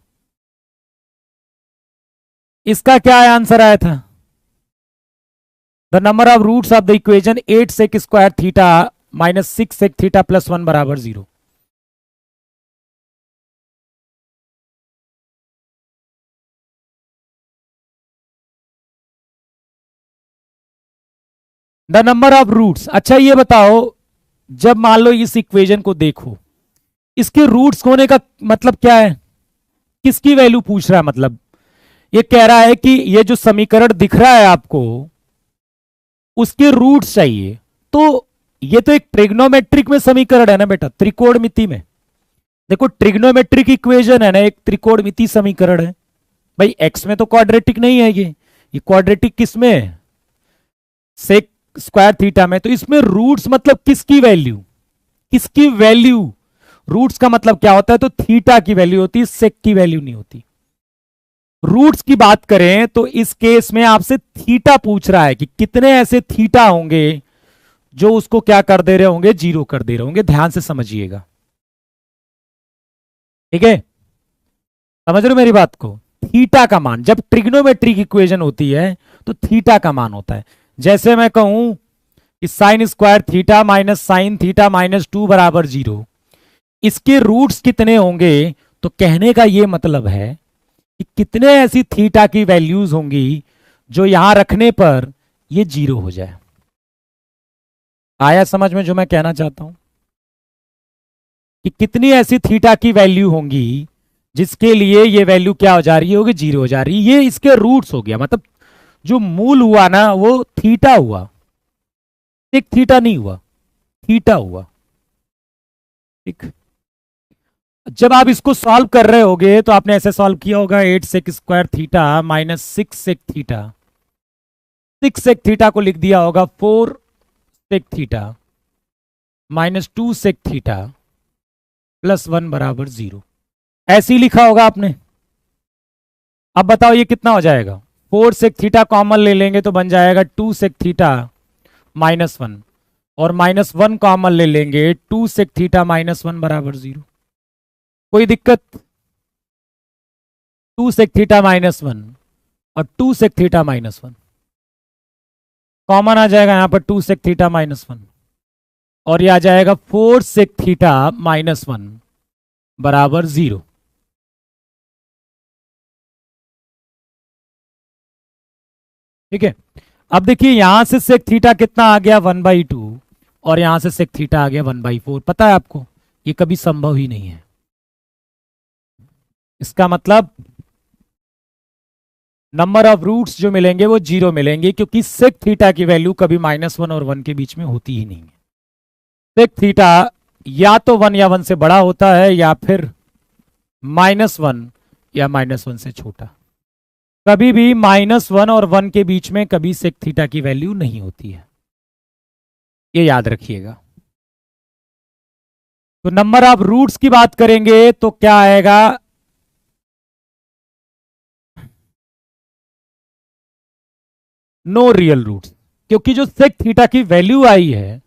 इसका क्या आंसर आया था? The number of roots of the equation 8 sec square theta minus 6 sec theta plus 1 बराबर 0। The number of roots. अच्छा ये बताओ, जब मान लो इस इक्वेशन को देखो, इसके रूट्स होने का मतलब क्या है, किसकी वैल्यू पूछ रहा है, मतलब ये कह रहा है कि ये जो समीकरण दिख रहा है आपको उसके रूट्स चाहिए। तो ये तो एक ट्रिग्नोमेट्रिक में समीकरण है ना बेटा, त्रिकोणमिति में। देखो ट्रिग्नोमेट्रिक इक्वेशन है ना, एक त्रिकोणमिति समीकरण है। भाई एक्स में तो क्वाड्रेटिक नहीं है, ये क्वाड्रेटिक किस में है, सेक स्क्वायर थीटा में। तो इसमें रूट्स मतलब किसकी वैल्यू, किसकी वैल्यू, रूट्स का मतलब क्या होता है, तो थीटा की वैल्यू होती है, सेक की वैल्यू नहीं होती। रूट्स की बात करें तो इस केस में आपसे थीटा पूछ रहा है कि कितने ऐसे थीटा होंगे जो उसको क्या कर दे रहे होंगे, जीरो कर दे रहे होंगे। ध्यान से समझिएगा, ठीक है, समझ रहे हो मेरी बात को। थीटा का मान जब ट्रिग्नोमेट्रिक इक्वेशन होती है तो थीटा का मान होता है। जैसे मैं कहूं कि sine square theta minus sine theta minus 2 बराबर 0, इसके रूट्स कितने होंगे, तो कहने का यह मतलब है कि कितने ऐसी थीटा की वैल्यूज होंगी जो यहां रखने पर ये 0 हो जाए। आया समझ में जो मैं कहना चाहता हूं, कि कितनी ऐसी थीटा की वैल्यू होंगी जिसके लिए ये वैल्यू क्या हो जा रही होगी, 0 हो जा रही है। ये इसके रूट्स हो गया, मतलब जो मूल हुआ ना वो थीटा हुआ, एक थीटा नहीं हुआ, थीटा हुआ, ठीक। जब आप इसको सॉल्व कर रहे होगे तो आपने ऐसे सॉल्व किया होगा, 8 sec square theta minus 6 sec theta, 6 sec theta को लिख दिया होगा 4 sec theta minus 2 sec theta plus 1 बराबर 0, ऐसे ही लिखा होगा आपने। अब बताओ ये कितना हो जाएगा, 4 सेक थीटा कॉमन ले लेंगे तो बन जाएगा 2 सेक थीटा माइनस 1, और माइनस 1 कॉमन ले लेंगे 2 सेक थीटा माइनस 1 बराबर 0। कोई दिक्कत, 2 सेक थीटा माइनस 1 और 2 सेक थीटा माइनस 1 कॉमन आ जाएगा यहां पर, 2 सेक थीटा माइनस 1, और ये आ जाएगा 4 सेक थीटा माइनस 1 बराबर 0। ठीक है, अब देखिए यहां से सेक थीटा कितना आ गया 1/2, और यहां से सेक थीटा आ गया 1/4। पता है आपको ये कभी संभव ही नहीं है। इसका मतलब नंबर ऑफ रूट्स जो मिलेंगे वो 0 मिलेंगे, क्योंकि सेक थीटा की वैल्यू कभी -1 और 1 के बीच में होती ही नहीं है। सेक थीटा या तो 1 या 1 से बड़ा होता है, या फिर -1 या -1 से छोटा। कभी भी -1 और 1 के बीच में कभी सेक थीटा की वैल्यू नहीं होती है, ये याद रखिएगा। तो नंबर ऑफ रूट्स की बात करेंगे तो क्या आएगा, नो रियल रूट्स, क्योंकि जो सेक थीटा की वैल्यू आई है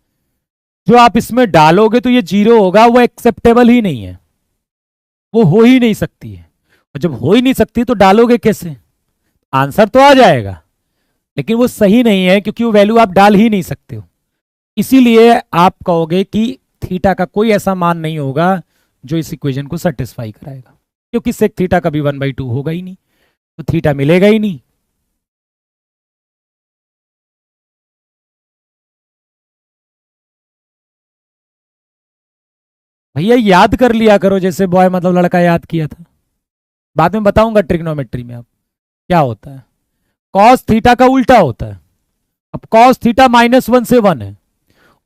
जो आप इसमें डालोगे तो ये 0 होगा, वो एक्सेप्टेबल ही नहीं है, वो हो ही नहीं सकती है। और जब हो ही नहीं सकती तो डालोगे कैसे, आंसर तो आ जाएगा लेकिन वो सही नहीं है, क्योंकि वो वैल्यू आप डाल ही नहीं सकते हो। इसीलिए आप कहोगे कि थीटा का कोई ऐसा मान नहीं होगा जो इस इक्वेशन को सेटिस्फाई कराएगा, क्योंकि सेक थीटा कभी 1/2 होगा ही नहीं, तो थीटा मिलेगा ही नहीं। भैया याद कर लिया करो, जैसे बॉय मतलब लड़का याद किया था। बाद में बताऊंगा ट्रिग्नोमेट्री में आप क्या होता है। कॉस थीटा का उल्टा होता है। अब कॉस थीटा -1 से 1 है,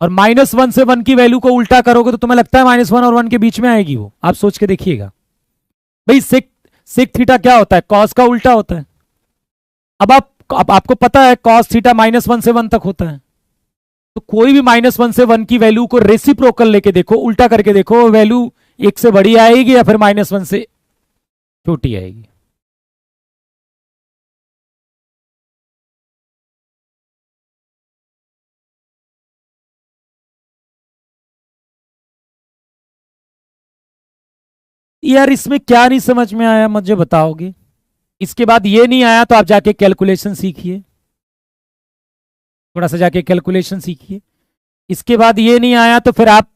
और -1 से 1 की वैल्यू को उल्टा करोगे तो तुम्हें लगता है -1 और 1 के बीच में आएगी वो, आप सोच के देखिएगा। भाई सेक सेक थीटा क्या होता है, कॉस का उल्टा होता है। अब आपको पता है कॉस थीटा -1 से 1 तक होता है, तो कोई भी -1 से 1 की वैल्यू को रेसिप्रोकल लेके देखो, उल्टा करके देखो, वैल्यू 1 से बड़ी आएगी या फिर -1 से छोटी आएगी। यार इसमें क्या नहीं समझ में आया मुझे बताओगे। इसके बाद ये नहीं आया तो आप जाके कैलकुलेशन सीखिए, थोड़ा सा जाके कैलकुलेशन सीखिए। इसके बाद ये नहीं आया तो फिर आप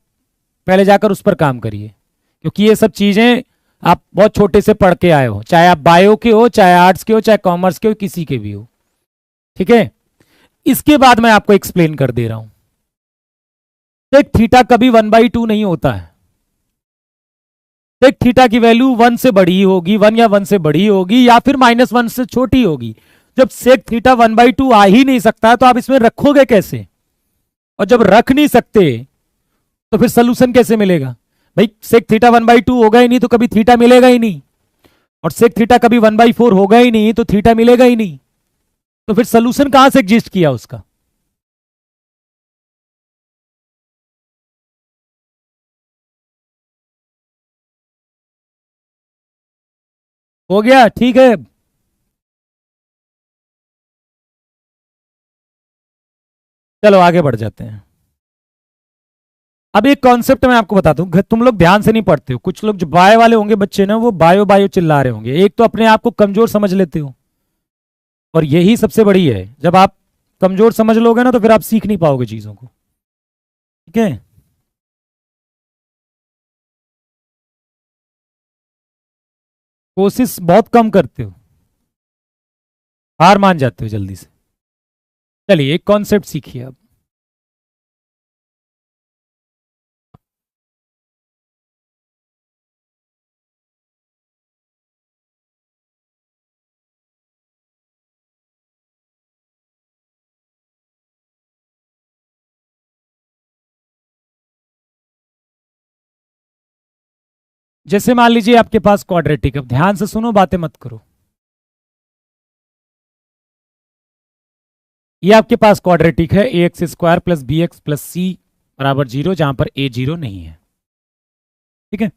पहले जाकर उस पर काम करिए, क्योंकि ये सब चीजें आप बहुत छोटे से पढ़ के आए हो, चाहे आप बायो के हो, चाहे आर्ट्स के हो, चाहे कॉमर्स के हो, किसी के भी हो। ठीक है, इसके बाद मैं आपको एक्सप्लेन कर दे रहा हूं। सेक थीटा कभी 1/2 नहीं होता है, सेक थीटा की वैल्यू 1 से बड़ी होगी, 1 या 1 से बड़ी होगी, या फिर -1 से छोटी होगी। जब सेक थीटा 1/2 आ ही नहीं सकता तो आप इसमें रखोगे कैसे? और जब रख नहीं सकते तो फिर सोल्यूशन कैसे मिलेगा? भाई सेक थीटा 1/2 होगा ही नहीं तो कभी थीटा मिलेगा ही नहीं, और सेक थीटा कभी 1/4 होगा ही नहीं तो थीटा मिलेगा ही नहीं। तो फिर सोल्यूशन कहां से एग्जिस्ट किया उसका? हो गया, ठीक है। चलो आगे बढ़ जाते हैं। अब एक कॉन्सेप्ट मैं आपको बताता हूँ, तुम लोग ध्यान से नहीं पढ़ते हो। कुछ लोग जो बायो वाले होंगे बच्चे ना, वो बायो बायो चिल्ला रहे होंगे। एक तो अपने आप को कमजोर समझ लेते हो, और यही सबसे बड़ी है। जब आप कमजोर समझ लोगे ना तो फिर आप सीख नहीं पाओगे चीजों को, ठीक है। कोशिश बहुत कम करते हो, हार मान जाते हो जल्दी से। चलिए एक कॉन्सेप्ट सीखिए अब। जैसे मान लीजिए आपके पास क्वाड्रेटिक, अब ध्यान से सुनो, बातें मत करो। ये आपके पास क्वाड्रेटिक है, ax² plus bx plus c बराबर 0, जहां पर a 0 नहीं है, ठीक है।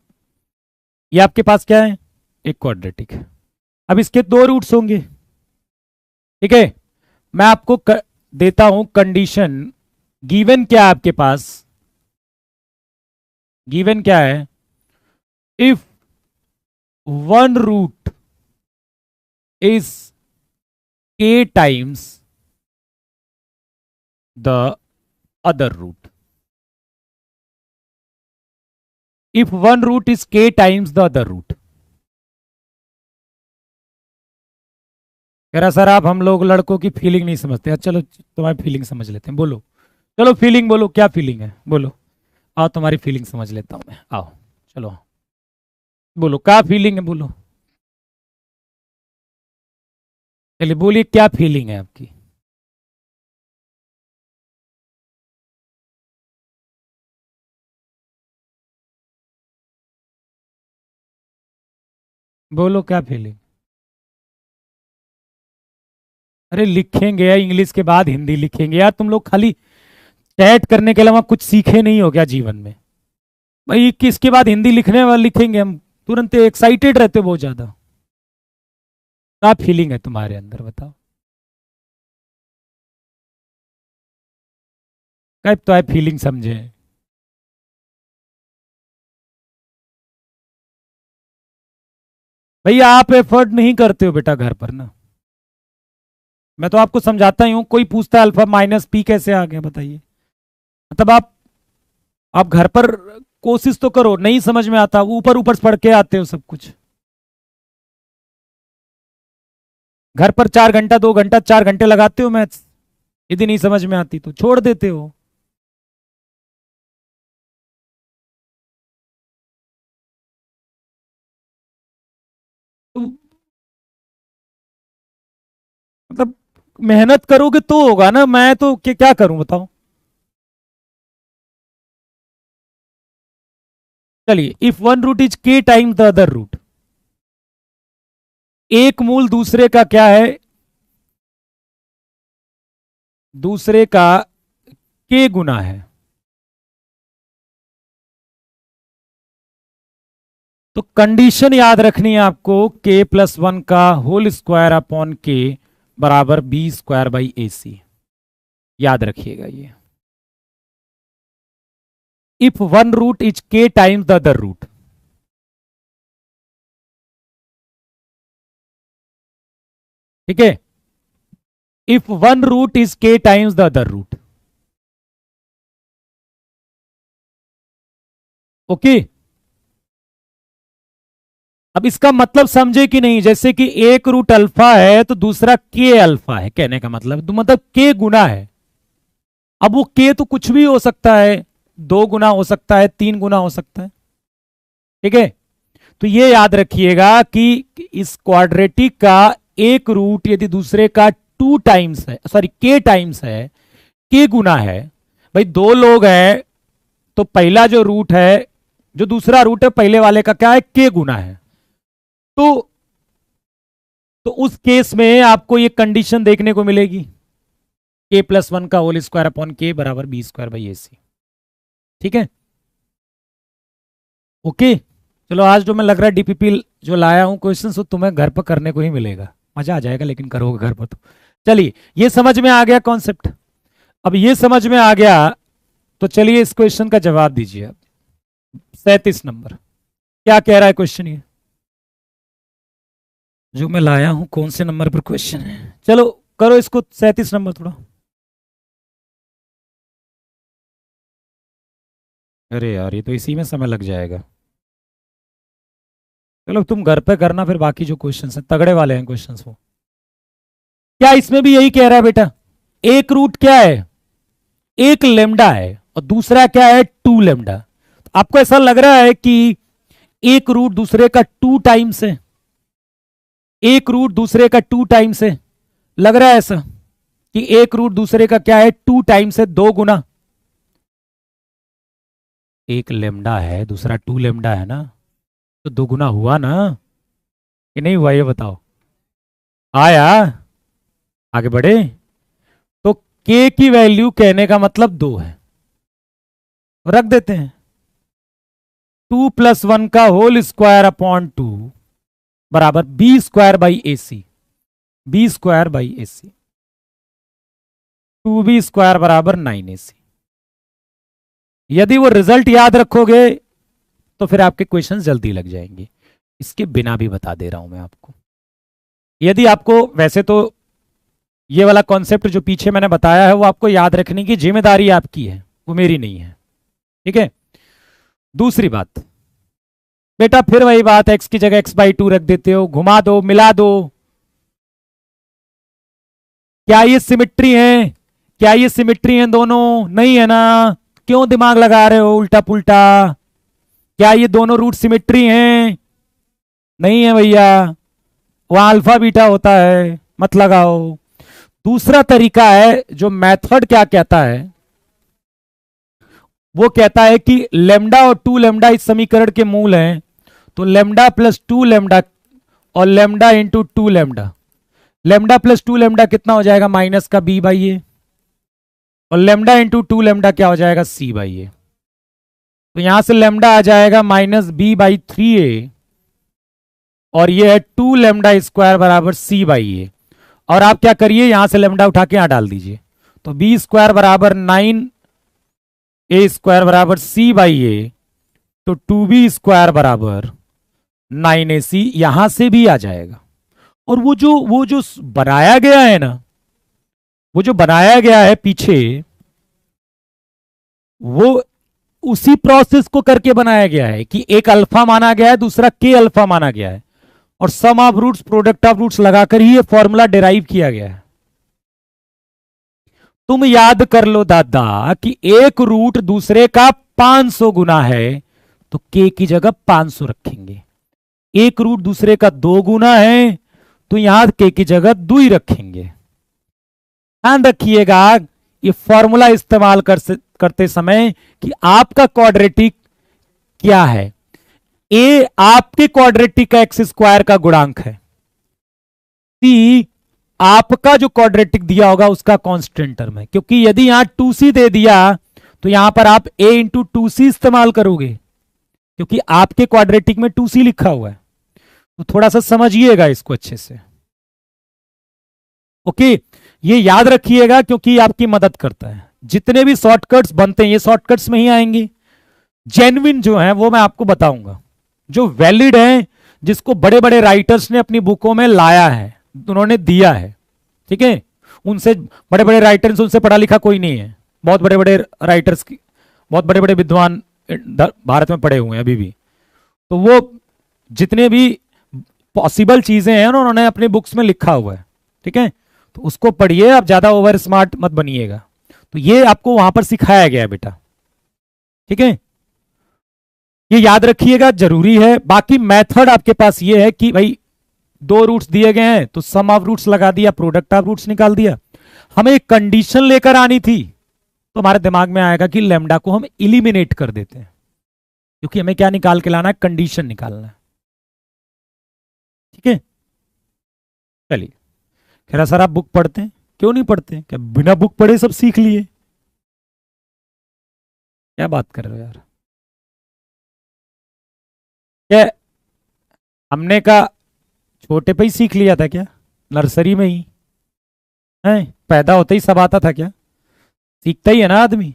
ये आपके पास क्या है? एक क्वाड्रेटिक है। अब इसके दो रूट्स होंगे, ठीक है। मैं आपको देता हूं कंडीशन। गिवन क्या है आपके पास? गिवन क्या है? If one root is k times the other root, if one root is k times the other root। कह रहा सर आप हम लोग लड़कों की फीलिंग नहीं समझते। चलो तुम्हारी फीलिंग समझ लेते हैं, बोलो। चलो फीलिंग बोलो, क्या फीलिंग है बोलो। आओ तुम्हारी फीलिंग समझ लेता हूं मैं, आओ चलो बोलो क्या फीलिंग है, बोलो। चलिए बोलिए क्या फीलिंग है आपकी। बोलो क्या फीलिंग। अरे लिखेंगे यार, इंग्लिश के बाद हिंदी लिखेंगे यार। तुम लोग खाली चैट करने के अलावा कुछ सीखे नहीं हो क्या जीवन में? भाई किसके बाद हिंदी लिखने वाले लिखेंगे हम, तुरंत एक्साइटेड रहते हो बहुत ज्यादा। क्या फीलिंग है तुम्हारे अंदर बताओ। क्या तो है फीलिंग समझे। भैया आप एफर्ट नहीं करते हो बेटा घर पर ना। मैं तो आपको समझाता ही हूं। कोई पूछता है अल्फा माइनस पी कैसे आ गया, बताइए। मतलब आप घर पर कोशिश तो करो, नहीं समझ में आता ऊपर ऊपर पढ़ के आते हो सब कुछ। घर पर 4 घंटा 2 घंटा 4 घंटे लगाते हो मैथ्स, यदि नहीं समझ में आती तो छोड़ देते हो। तो मतलब मेहनत करोगे तो होगा ना। मैं तो क्या करूं बताओ। चलिए if one root is k times the other root, एक मूल दूसरे का क्या है? दूसरे का k गुना है। तो कंडीशन याद रखनी है आपको, k+1 का होल स्क्वायर अपॉन k बराबर b² / ac। याद रखिएगा ये। If one root is k times the other root, ठीक है। If one root is k times the other root, okay. अब इसका मतलब समझे कि नहीं? जैसे कि एक रूट अल्फा है तो दूसरा के अल्फा है, कहने का मतलब के गुना है। अब वो के तो कुछ भी हो सकता है, 2 गुना हो सकता है, 3 गुना हो सकता है, ठीक है। तो ये याद रखिएगा कि इस क्वाड्रेटिक का एक रूट यदि दूसरे का 2 टाइम्स है, सॉरी k टाइम्स है, k गुना है, भाई दो लोग हैं तो पहला जो रूट है, जो दूसरा रूट है पहले वाले का क्या है, k गुना है। तो उस केस में आपको ये कंडीशन देखने को मिलेगी, k+1 का होल स्क्वायर अपॉन k बराबर b²/ac। ठीक है, ओके। चलो आज जो मैं लग रहा है डीपीपी जो लाया हूं क्वेश्चन, तो तुम्हें घर पर करने को ही मिलेगा, मजा आ जाएगा, लेकिन करोगे घर पर तो। चलिए, ये समझ में आ गया कॉन्सेप्ट। अब ये समझ में आ गया तो चलिए इस क्वेश्चन का जवाब दीजिए अब। 37 नंबर क्या कह रहा है क्वेश्चन, ये जो मैं लाया हूं कौन से नंबर पर क्वेश्चन है, चलो करो इसको 37 नंबर थोड़ा। अरे यार ये तो इसी में समय लग जाएगा। चलो तुम घर पे करना, फिर बाकी जो क्वेश्चन है तगड़े वाले हैं क्वेश्चन वो। क्या इसमें भी यही कह रहा है बेटा, एक रूट क्या है, एक लेमडा है और दूसरा क्या है 2 लेमडा। आपको ऐसा लग रहा है कि एक रूट दूसरे का 2 टाइम्स है, एक रूट दूसरे का 2 टाइम्स है, लग रहा है ऐसा कि एक रूट दूसरे का क्या है 2 टाइम्स है, 2 गुना। एक लेमडा है दूसरा 2 लेमडा है ना, तो 2 गुना हुआ ना कि नहीं हुआ, ये बताओ। आया, आगे बढ़े। तो k की वैल्यू कहने का मतलब 2 है, रख देते हैं 2+1 का होल स्क्वायर अपॉन 2 बराबर b²/ac, b²/ac, 2b² बराबर 9ac। यदि वो रिजल्ट याद रखोगे तो फिर आपके क्वेश्चन जल्दी लग जाएंगे। इसके बिना भी बता दे रहा हूं मैं आपको। यदि आपको, वैसे तो ये वाला कॉन्सेप्ट जो पीछे मैंने बताया है वो आपको याद रखने की जिम्मेदारी आपकी है, वो मेरी नहीं है। ठीक है, दूसरी बात बेटा, फिर वही बात, x की जगह x/2 रख देते हो, घुमा दो मिला दो। क्या ये सिमिट्री है, क्या ये सिमिट्री है दोनों, नहीं है ना, क्यों दिमाग लगा रहे हो उल्टा पुल्टा। क्या ये दोनों रूट सिमिट्री हैं, नहीं है भैया, वहां अल्फा बीटा होता है, मत लगाओ। दूसरा तरीका है जो मेथड क्या कहता है, वो कहता है कि लेमडा और 2 लेमडा इस समीकरण के मूल हैं, तो लेमडा प्लस 2 लेमडा और lambda into 2 lambda, lambda plus 2 lambda कितना हो जाएगा, माइनस का b/a, और लेमडा इंटू 2 लेमडा क्या हो जाएगा, c/a। तो यहां से लेमडा आ जाएगा -b/3a और ये है 2 लेमडा स्क्वायर बराबर c/a। और आप क्या करिए, यहां से लेमडा उठा के यहां डाल दीजिए, तो b² बराबर 9a² बराबर c/a, तो 2b² बराबर 9ac यहां से भी आ जाएगा। और वो जो बनाया गया है ना, वो जो बनाया गया है पीछे, वो उसी प्रोसेस को करके बनाया गया है कि एक अल्फा माना गया है, दूसरा के अल्फा माना गया है, और sum of roots product of roots लगाकर ही ये फॉर्मूला डिराइव किया गया है। तुम याद कर लो दादा कि एक रूट दूसरे का 500 गुना है, तो के की जगह 500 रखेंगे। एक रूट दूसरे का 2 गुना है, तो यहां के की जगह 2 ही रखेंगे। ध्यान रखिएगा ये फॉर्मूला इस्तेमाल करते समय कि आपका क्वाड्रेटिक क्या है, ए आपके क्वाड्रेटिक का x² का गुणांक है, सी आपका जो क्वाड्रेटिक दिया होगा उसका कांस्टेंट टर्म है। क्योंकि यदि यहां 2c दे दिया तो यहां पर आप a इंटू 2c इस्तेमाल करोगे, क्योंकि आपके क्वाड्रेटिक में 2c लिखा हुआ है। तो थोड़ा सा समझिएगा इसको अच्छे से, ओके। ये याद रखिएगा क्योंकि आपकी मदद करता है। जितने भी शॉर्टकट्स बनते हैं ये शॉर्टकट्स में ही आएंगे। जेन्युइन जो है वो मैं आपको बताऊंगा, जो वैलिड है, जिसको बड़े बड़े राइटर्स ने अपनी बुकों में लाया है, उन्होंने दिया है। ठीक है, उनसे बड़े बड़े राइटर्स, उनसे पढ़ा लिखा कोई नहीं है। बहुत बड़े बड़े राइटर्स की, बहुत बड़े बड़े विद्वान भारत में पढ़े हुए हैं अभी भी। तो वो जितने भी पॉसिबल चीजें हैं उन्होंने अपने बुक्स में लिखा हुआ है। ठीक है, तो उसको पढ़िए, आप ज्यादा ओवर स्मार्ट मत बनिएगा। तो ये आपको वहां पर सिखाया गया है बेटा। ठीक है, ये याद रखिएगा, जरूरी है। बाकी मेथड आपके पास ये है कि भाई दो रूट्स दिए गए हैं तो सम ऑफ रूट्स लगा दिया, प्रोडक्ट ऑफ रूट्स निकाल दिया। हमें एक कंडीशन लेकर आनी थी तो हमारे दिमाग में आएगा कि लैम्डा को हम इलिमिनेट कर देते हैं, क्योंकि हमें क्या निकाल के लाना है, कंडीशन निकालना है। ठीक है, चलिए। खैर सर आप बुक पढ़ते हैं? क्यों नहीं पढ़ते? क्या बिना बुक पढ़े सब सीख लिए? क्या बात कर रहे हो यार? क्या हमने का छोटे पे ही सीख लिया था क्या? नर्सरी में ही है? पैदा होते ही सब आता था क्या? सीखता ही है ना आदमी।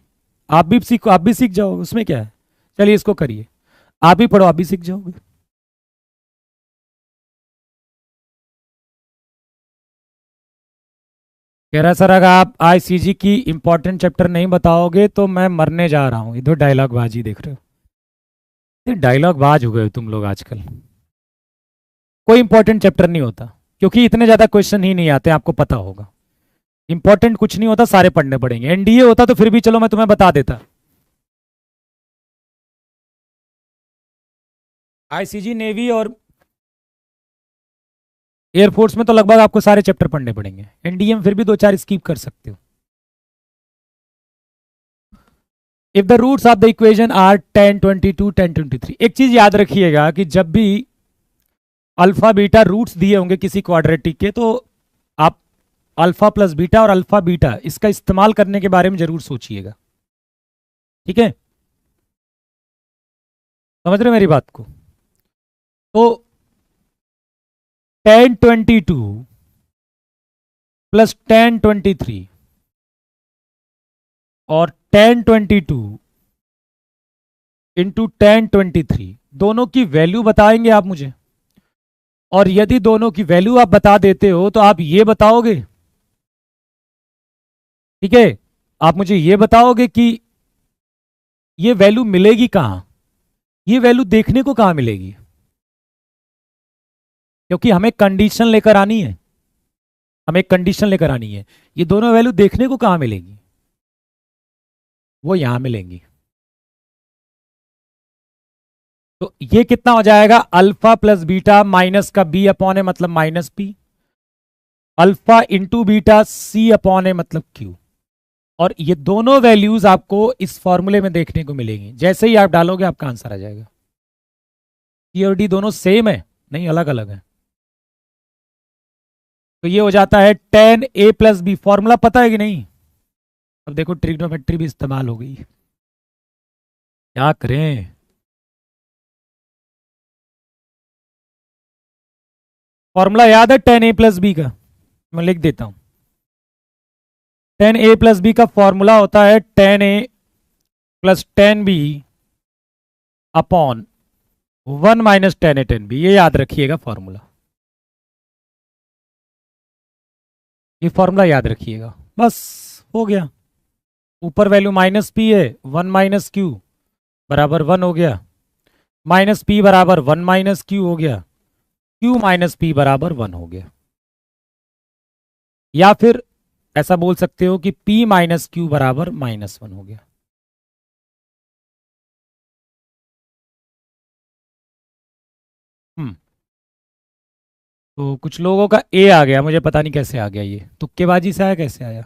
आप भी सीखो, आप भी सीख जाओ, उसमें क्या है। चलिए इसको करिए, आप भी पढ़ो, आप भी सीख जाओगे। कह रहा सर अगर आप आईसीजी की इंपॉर्टेंट चैप्टर नहीं बताओगे तो मैं मरने जा रहा हूं। इधर डायलॉग बाजी देख रहे हो, डायलॉग बाज हो गए हो तुम लोग आजकल। कोई इंपॉर्टेंट चैप्टर नहीं होता, क्योंकि इतने ज्यादा क्वेश्चन ही नहीं आते, आपको पता होगा। इंपॉर्टेंट कुछ नहीं होता, सारे पढ़ने पड़ेंगे। एनडीए होता तो फिर भी चलो मैं तुम्हें बता देता। आईसीजी, नेवी और एयरफोर्स में तो लगभग आपको सारे चैप्टर पढ़ने पड़ेंगे। एनडीए में फिर भी दो चार स्किप कर सकते हो। If the roots of the equation are 10, 22, 10, 23। एक चीज याद रखिएगा कि जब भी अल्फा बीटा रूट्स दिए होंगे किसी क्वाड्रेटिक के, तो आप अल्फा प्लस बीटा और अल्फा बीटा इसका इस्तेमाल करने के बारे में जरूर सोचिएगा। ठीक है, समझ रहे हो मेरी बात को? तो 1022 प्लस 1023 और 1022 इंटू 1023 दोनों की वैल्यू बताएंगे आप मुझे। और यदि दोनों की वैल्यू आप बता देते हो तो आप ये बताओगे, ठीक है, आप मुझे ये बताओगे कि ये वैल्यू मिलेगी कहां, ये वैल्यू देखने को कहां मिलेगी, क्योंकि हमें कंडीशन लेकर आनी है। हमें कंडीशन लेकर आनी है, ये दोनों वैल्यू देखने को कहां मिलेगी, वो यहां मिलेंगी। तो ये कितना हो जाएगा, अल्फा प्लस बीटा माइनस का बी अपॉन ए मतलब minus P, alpha into beta C upon A मतलब क्यू। और ये दोनों वैल्यूज आपको इस फॉर्मूले में देखने को मिलेंगी। जैसे ही आप डालोगे आपका आंसर आ जाएगा। सी और डी दोनों सेम है, नहीं अलग अलग है। तो ये हो जाता है 10a प्लस बी। फॉर्मूला पता है कि नहीं? अब देखो ट्रिग्नोमेट्री भी इस्तेमाल हो गई, क्या करें। फॉर्मूला याद है 10a प्लस बी का? मैं लिख देता हूं। 10a प्लस बी का फॉर्मूला होता है 10a plus 10b upon 1 minus 10a 10b। ये याद रखिएगा फॉर्मूला, ये फॉर्मूला याद रखिएगा, बस हो गया। ऊपर वैल्यू माइनस पी है, 1 माइनस क्यू बराबर 1 हो गया, माइनस पी बराबर 1 माइनस क्यू हो गया, क्यू माइनस पी बराबर 1 हो गया। या फिर ऐसा बोल सकते हो कि p माइनस क्यू बराबर -1 हो गया। तो कुछ लोगों का ए आ गया, मुझे पता नहीं कैसे आ गया, ये तुक्केबाजी से आया, कैसे आया?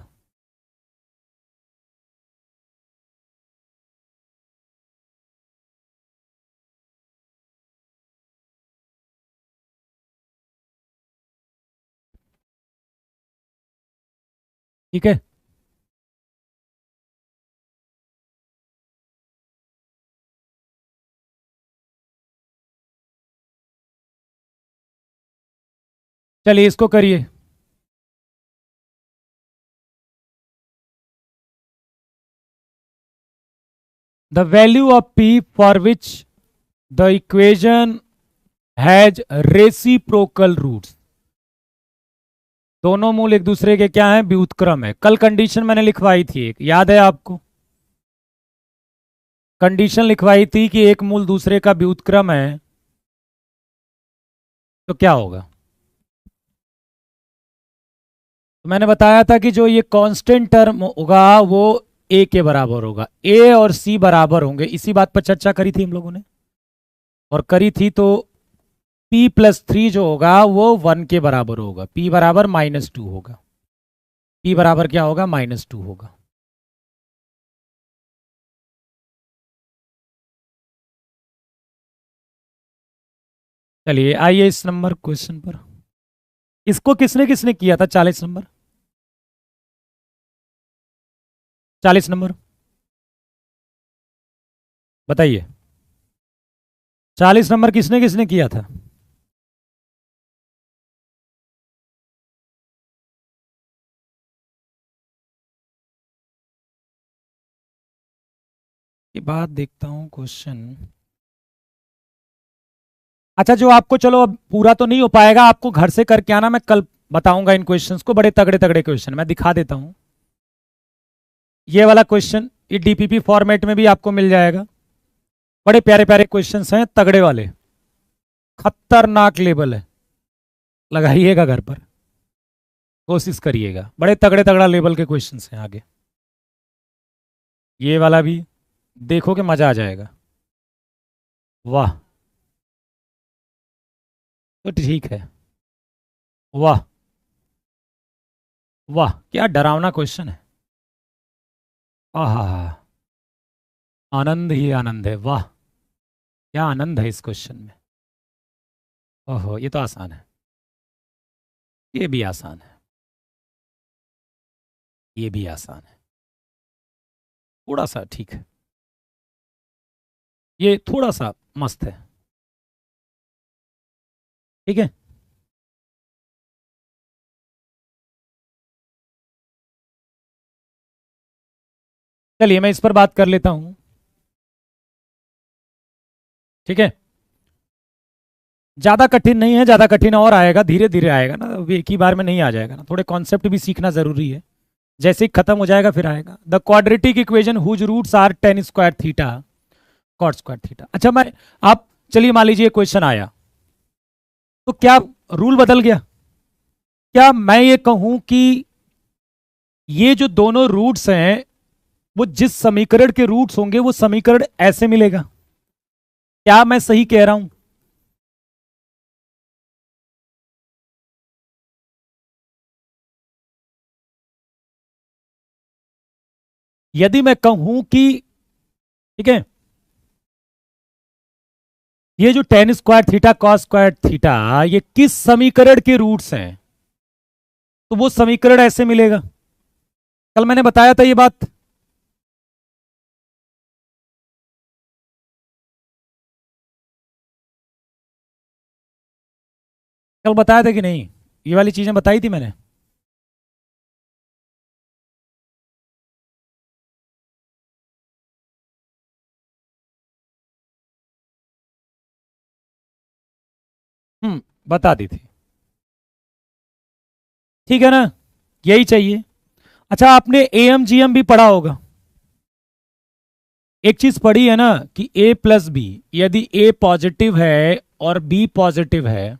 ठीक है, चलिए इसको करिए। The value of p for which the equation has reciprocal roots. दोनों मूल एक दूसरे के क्या हैं, व्युत्क्रम है। कल कंडीशन मैंने लिखवाई थी एक, याद है आपको? कंडीशन लिखवाई थी कि एक मूल दूसरे का व्युत्क्रम है तो क्या होगा। तो मैंने बताया था कि जो ये कांस्टेंट टर्म होगा वो a के बराबर होगा, a और c बराबर होंगे। इसी बात पर चर्चा करी थी हम लोगों ने। और करी थी तो p+3 जो होगा वो 1 के बराबर होगा, p बराबर -2 होगा, p बराबर क्या होगा, -2 होगा। चलिए आइए इस नंबर क्वेश्चन पर। इसको किसने किसने किया था 40 नंबर? 40 नंबर बताइए, 40 नंबर किसने किसने किया था? ये बात देखता हूं क्वेश्चन। अच्छा, जो आपको, चलो अब पूरा तो नहीं हो पाएगा, आपको घर से करके आना, मैं कल बताऊंगा इन क्वेश्चंस को, बड़े तगड़े तगड़े क्वेश्चन मैं दिखा देता हूं। ये वाला क्वेश्चन ये डीपीपी फॉर्मेट में भी आपको मिल जाएगा, बड़े प्यारे प्यारे क्वेश्चंस हैं, तगड़े वाले, खतरनाक लेवल है, लगाइएगा घर पर, कोशिश करिएगा, बड़े तगड़े तगड़ा लेवल के क्वेश्चंस हैं आगे। ये वाला भी देखो कि मजा आ जाएगा। वाह, तो ठीक है। वाह वाह, क्या डरावना क्वेश्चन है। आहा, आनंद ही आनंद है, वाह क्या आनंद है इस क्वेश्चन में। ओहो, ये तो आसान है, ये भी आसान है, ये भी आसान है, थोड़ा सा ठीक है, ये थोड़ा सा मस्त है, ठीक है। चलिए मैं इस पर बात कर लेता हूं, ठीक है। ज्यादा कठिन नहीं है, ज्यादा कठिन और आएगा, धीरे धीरे आएगा ना, अभी एक ही बार में नहीं आ जाएगा ना, थोड़े कॉन्सेप्ट भी सीखना जरूरी है, जैसे ही खत्म हो जाएगा फिर आएगा। The quadratic equation whose roots are tan square theta cot square theta. अच्छा, मैं, आप चलिए मान लीजिए क्वेश्चन आया, तो क्या रूल बदल गया? क्या मैं ये कहूं कि ये जो दोनों रूट्स हैं वो जिस समीकरण के रूट्स होंगे वो समीकरण ऐसे मिलेगा? क्या मैं सही कह रहा हूं? यदि मैं कहूं कि, ठीक है, ये जो tan square theta cos square theta ये किस समीकरण के रूट्स हैं, तो वो समीकरण ऐसे मिलेगा। कल मैंने बताया था ये बात, कल बताया था कि नहीं? ये वाली चीजें बताई थी मैंने। बता दी थी, ठीक है ना, यही चाहिए। अच्छा, आपने एएम भी पढ़ा होगा, एक चीज पढ़ी है ना कि a+b, यदि a पॉजिटिव है और b पॉजिटिव है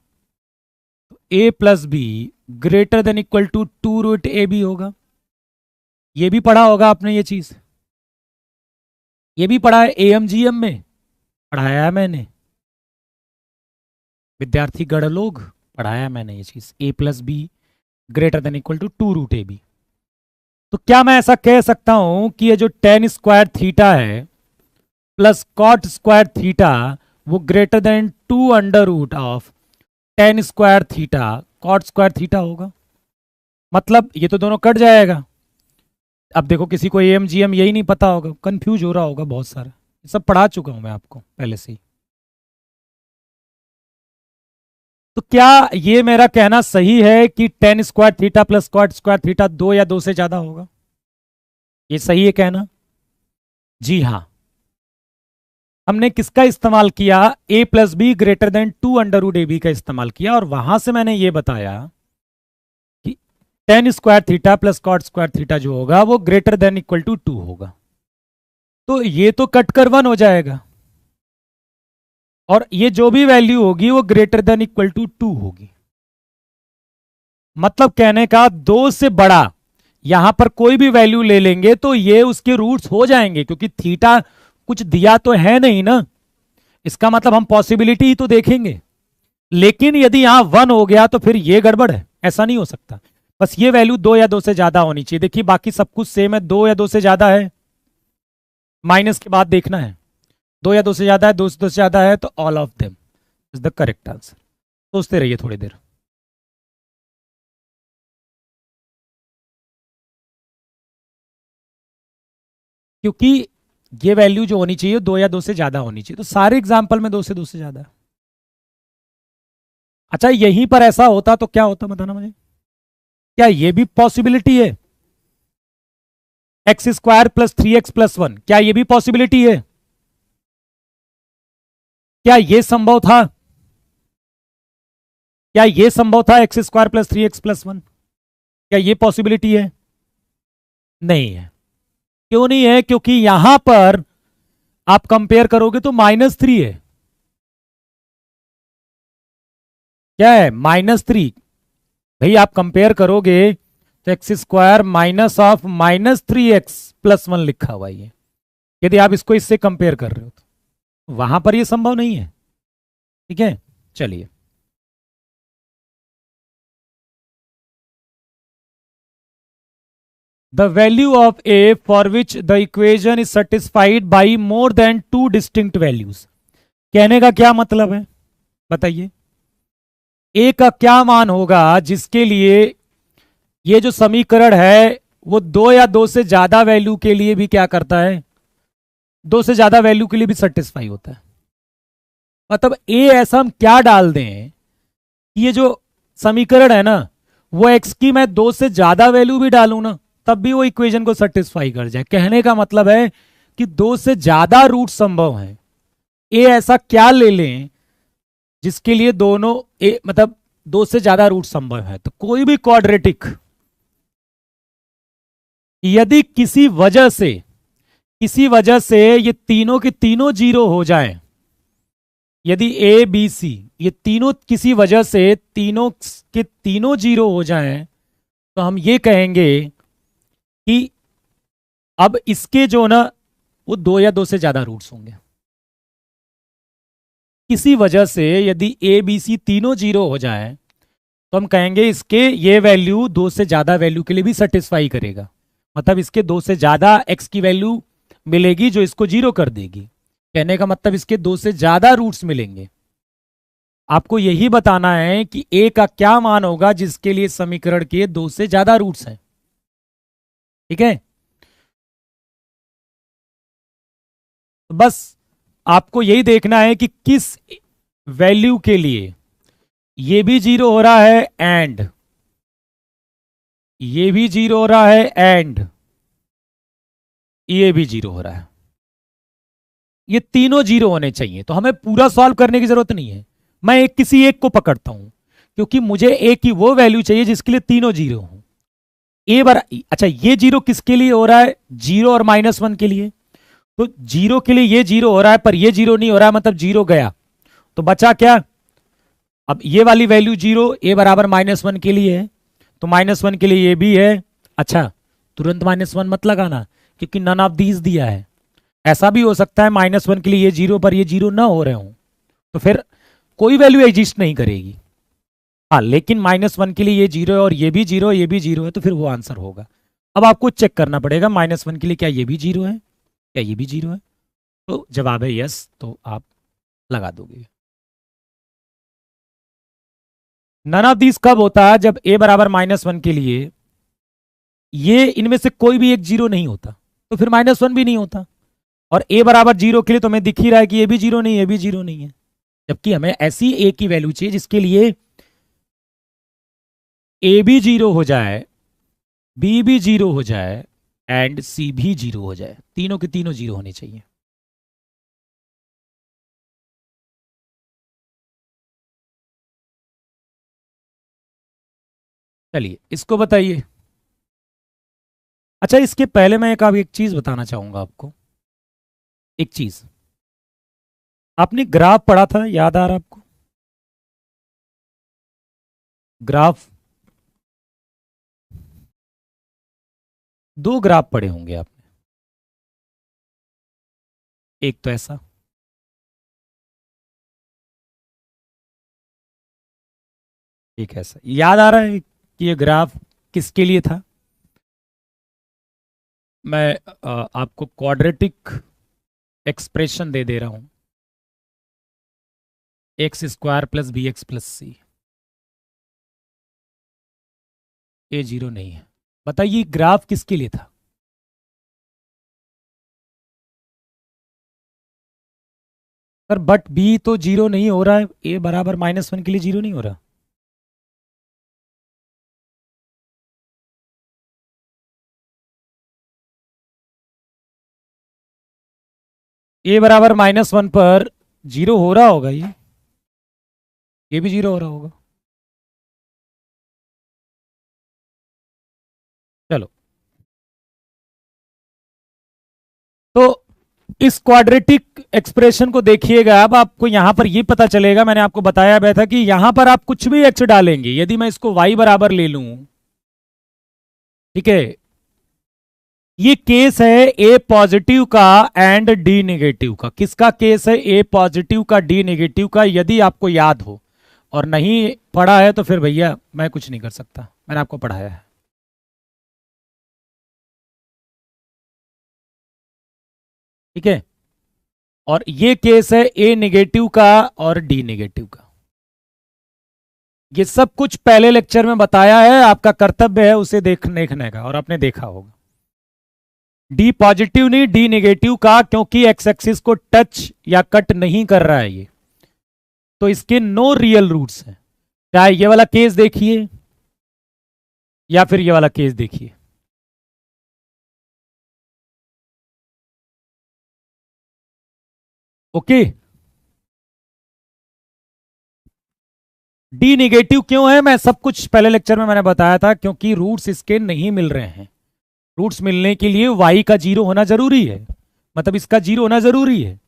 तो a+b greater than equal to 2√ab होगा। ये भी पढ़ा होगा आपने ये चीज, ये भी पढ़ा है एएम में, पढ़ाया है मैंने, विद्यार्थी गण लोग, पढ़ाया मैंने ये चीज, a+b greater than equal to 2√ab। तो क्या मैं ऐसा कह सकता हूं कि ये जो टेन स्क्वायर थीटा है प्लस कॉट स्क्वायर थीटा वो ग्रेटर देन 2√ऑफ tan square theta cot square theta होगा? मतलब ये तो दोनों कट जाएगा। अब देखो, किसी को एएम जीएम यही नहीं पता होगा, कंफ्यूज हो रहा होगा बहुत सारा, ये सब पढ़ा चुका हूं मैं आपको पहले से ही। तो क्या ये मेरा कहना सही है कि tan square theta plus cot square theta 2 या 2 से ज्यादा होगा? ये सही है कहना? जी हाँ। हमने किसका इस्तेमाल किया? a+b ग्रेटर देन 2√ab का इस्तेमाल किया, और वहां से मैंने ये बताया कि tan square theta plus cot square theta जो होगा वो ग्रेटर देन इक्वल टू 2 होगा। तो ये तो कट कर 1 हो जाएगा, और ये जो भी वैल्यू होगी वो ग्रेटर देन इक्वल टू 2 होगी। मतलब कहने का, 2 से बड़ा यहां पर कोई भी वैल्यू ले लेंगे तो ये उसके रूट्स हो जाएंगे, क्योंकि थीटा कुछ दिया तो है नहीं ना, इसका मतलब हम पॉसिबिलिटी ही तो देखेंगे, लेकिन यदि यहां 1 हो गया तो फिर ये गड़बड़ है, ऐसा नहीं हो सकता। बस ये वैल्यू 2 या 2 से ज्यादा होनी चाहिए। देखिए बाकी सब कुछ सेम है, 2 या 2 से ज्यादा है, माइनस के बाद देखना है, 2 या 2 से ज्यादा है, 2 से 2 से ज्यादा है, तो all of them is the correct answer. सोचते रहिए थोड़ी देर। क्योंकि ये वैल्यू जो होनी चाहिए 2 या 2 से ज्यादा होनी चाहिए, तो सारे एग्जाम्पल में 2 से 2 से ज्यादा है। अच्छा यहीं पर ऐसा होता तो क्या होता बताना मुझे, क्या ये भी पॉसिबिलिटी है? एक्स स्क्वायर प्लस 3x+1, क्या ये भी पॉसिबिलिटी है? क्या ये संभव था? क्या ये संभव था x² + 3x+1? क्या ये पॉसिबिलिटी है? नहीं है। क्यों नहीं है? क्योंकि यहां पर आप कंपेयर करोगे तो -3 है। क्या है? -3। भाई आप कंपेयर करोगे तो x² -(-3x+1) लिखा हुआ है। यदि आप इसको इससे कंपेयर कर रहे हो तो वहां पर ये संभव नहीं है। ठीक है, चलिए। The value of a for which the equation is satisfied by more than 2 distinct values. कहने का क्या मतलब है बताइए? a का क्या मान होगा जिसके लिए ये जो समीकरण है वो 2 या 2 से ज्यादा वैल्यू के लिए भी क्या करता है, 2 से ज्यादा वैल्यू के लिए भी सेटिस्फाई होता है। मतलब a ऐसा हम क्या डाल दें, ये जो समीकरण है ना, वो x की मैं 2 से ज्यादा वैल्यू भी डालूं ना तब भी वो इक्वेशन को सेटिस्फाई कर जाए। कहने का मतलब है कि 2 से ज्यादा रूट संभव है। a ऐसा क्या ले लें जिसके लिए दोनों मतलब 2 से ज्यादा रूट संभव है। तो कोई भी क्वाड्रेटिक यदि किसी वजह से ये तीनों के तीनों जीरो हो जाएं, यदि ए बी सी ये तीनों किसी वजह से तीनों के तीनों जीरो हो जाएं, तो हम ये कहेंगे कि अब इसके जो ना वो 2 या 2 से ज्यादा रूट्स होंगे। किसी वजह से यदि ए बी सी तीनों जीरो हो जाए तो हम कहेंगे इसके ये वैल्यू 2 से ज्यादा वैल्यू के लिए भी सेटिस्फाई करेगा। मतलब इसके 2 से ज्यादा एक्स की वैल्यू मिलेगी जो इसको जीरो कर देगी। कहने का मतलब इसके 2 से ज्यादा रूट्स मिलेंगे। आपको यही बताना है कि ए का क्या मान होगा जिसके लिए समीकरण के 2 से ज्यादा रूट्स हैं। ठीक है, तो बस आपको यही देखना है कि किस वैल्यू के लिए ये भी जीरो हो रहा है एंड ये भी जीरो हो रहा है एंड ये भी जीरो हो रहा है। ये तीनों जीरो होने चाहिए। तो हमें पूरा सॉल्व करने की जरूरत नहीं है, मैं किसी एक को पकड़ता हूं क्योंकि मुझे ए की वो वैल्यू चाहिए जिसके लिए तीनों जीरो हो। अच्छा ये जीरो किसके लिए हो रहा है? जीरो और -1 के लिए। तो जीरो के लिए ये जीरो हो रहा है पर ये जीरो नहीं हो रहा है, मतलब जीरो गया। तो बचा क्या? अब ये वाली वैल्यू जीरो ए बराबर -1 के लिए है, तो -1 के लिए ये भी है। अच्छा तुरंत -1 मत लगाना क्योंकि नन ऑफ दीज दिया है। ऐसा भी हो सकता है -1 के लिए ये जीरो पर ये जीरो ना हो रहे हो, तो फिर कोई वैल्यू एग्जिस्ट नहीं करेगी। हाँ लेकिन -1 के लिए ये जीरो है और ये भी जीरो ये भी जीरो है, तो फिर वो आंसर होगा। अब आपको चेक करना पड़ेगा -1 के लिए क्या ये भी जीरो है, क्या ये भी जीरो है। तो जवाब है यस, तो आप लगा दोगे। नन ऑफ दिस कब होता है? जब a बराबर -1 के लिए ये इनमें से कोई भी एक जीरो नहीं होता, तो फिर -1 भी नहीं होता। और a बराबर जीरो के लिए तो हमें दिख ही रहा है कि ये भी जीरो नहीं है, ये भी जीरो नहीं है। जबकि हमें ऐसी a की वैल्यू चाहिए जिसके लिए a भी जीरो हो जाए, b भी जीरो हो जाए एंड c भी जीरो हो जाए। तीनों के तीनों जीरो होने चाहिए। चलिए इसको बताइए। अच्छा इसके पहले मैं एक चीज बताना चाहूंगा आपको। एक चीज, आपने ग्राफ पढ़ा था, याद आ रहा आपको? ग्राफ, दो ग्राफ पढ़े होंगे आपने। एक तो ऐसा ठीक है सर, याद आ रहा है कि ये ग्राफ किसके लिए था? मैं आपको क्वाड्रेटिक एक्सप्रेशन दे रहा हूं, X square plus B X plus C, A zero नहीं है। बताइए ग्राफ किसके लिए था? सर बट बी तो जीरो नहीं हो रहा है, ए बराबर -1 के लिए जीरो नहीं हो रहा। ए बराबर -1 पर जीरो हो रहा होगा, ये भी जीरो हो रहा होगा। चलो, तो इस क्वाड्रेटिक एक्सप्रेशन को देखिएगा। अब आपको यहां पर ये पता चलेगा, मैंने आपको बताया था कि यहां पर आप कुछ भी एक्स डालेंगे, यदि मैं इसको वाई बराबर ले लूं, ठीक है, ये केस है ए पॉजिटिव का एंड डी नेगेटिव का। किसका केस है? ए पॉजिटिव का, डी नेगेटिव का। यदि आपको याद हो और नहीं पढ़ा है तो फिर भैया मैं कुछ नहीं कर सकता, मैंने आपको पढ़ाया है। ठीक है, और ये केस है ए नेगेटिव का और डी नेगेटिव का। ये सब कुछ पहले लेक्चर में बताया है, आपका कर्तव्य है उसे देखने का, और आपने देखा होगा। डी पॉजिटिव नहीं, डी नेगेटिव का, क्योंकि एक्स एक्सिस को टच या कट नहीं कर रहा है ये, तो इसके नो रियल रूट्स हैं। चाहे ये वाला केस देखिए या फिर ये वाला केस देखिए। ओके, डी नेगेटिव क्यों है? मैं सब कुछ पहले लेक्चर में मैंने बताया था, क्योंकि रूट्स इसके नहीं मिल रहे हैं। रूट्स मिलने के लिए वाई का जीरो होना जरूरी है, मतलब इसका जीरो होना जरूरी है,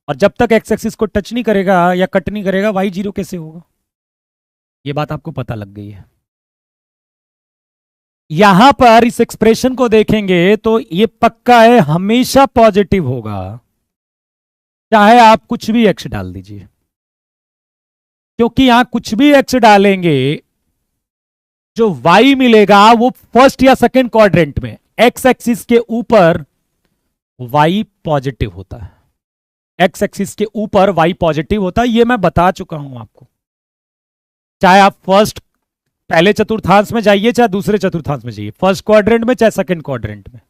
और जब तक एक्स एक्सिस को टच नहीं करेगा या कट नहीं करेगा, वाई जीरो कैसे होगा? ये बात आपको पता लग गई है। यहां पर इस एक्सप्रेशन को देखेंगे तो ये पक्का है, हमेशा पॉजिटिव होगा, चाहे आप कुछ भी एक्स डाल दीजिए, क्योंकि यहां कुछ भी एक्स डालेंगे जो वाई मिलेगा वो फर्स्ट या सेकंड क्वाड्रेंट में एक्स एक्सिस के ऊपर वाई पॉजिटिव होता है। एक्स एक्सिस के ऊपर वाई पॉजिटिव होता है, ये मैं बता चुका हूं आपको। चाहे आप फर्स्ट पहले चतुर्थांश में जाइए, चाहे दूसरे चतुर्थांश में जाइए, फर्स्ट क्वाड्रेंट में चाहे सेकंड क्वाड्रेंट में,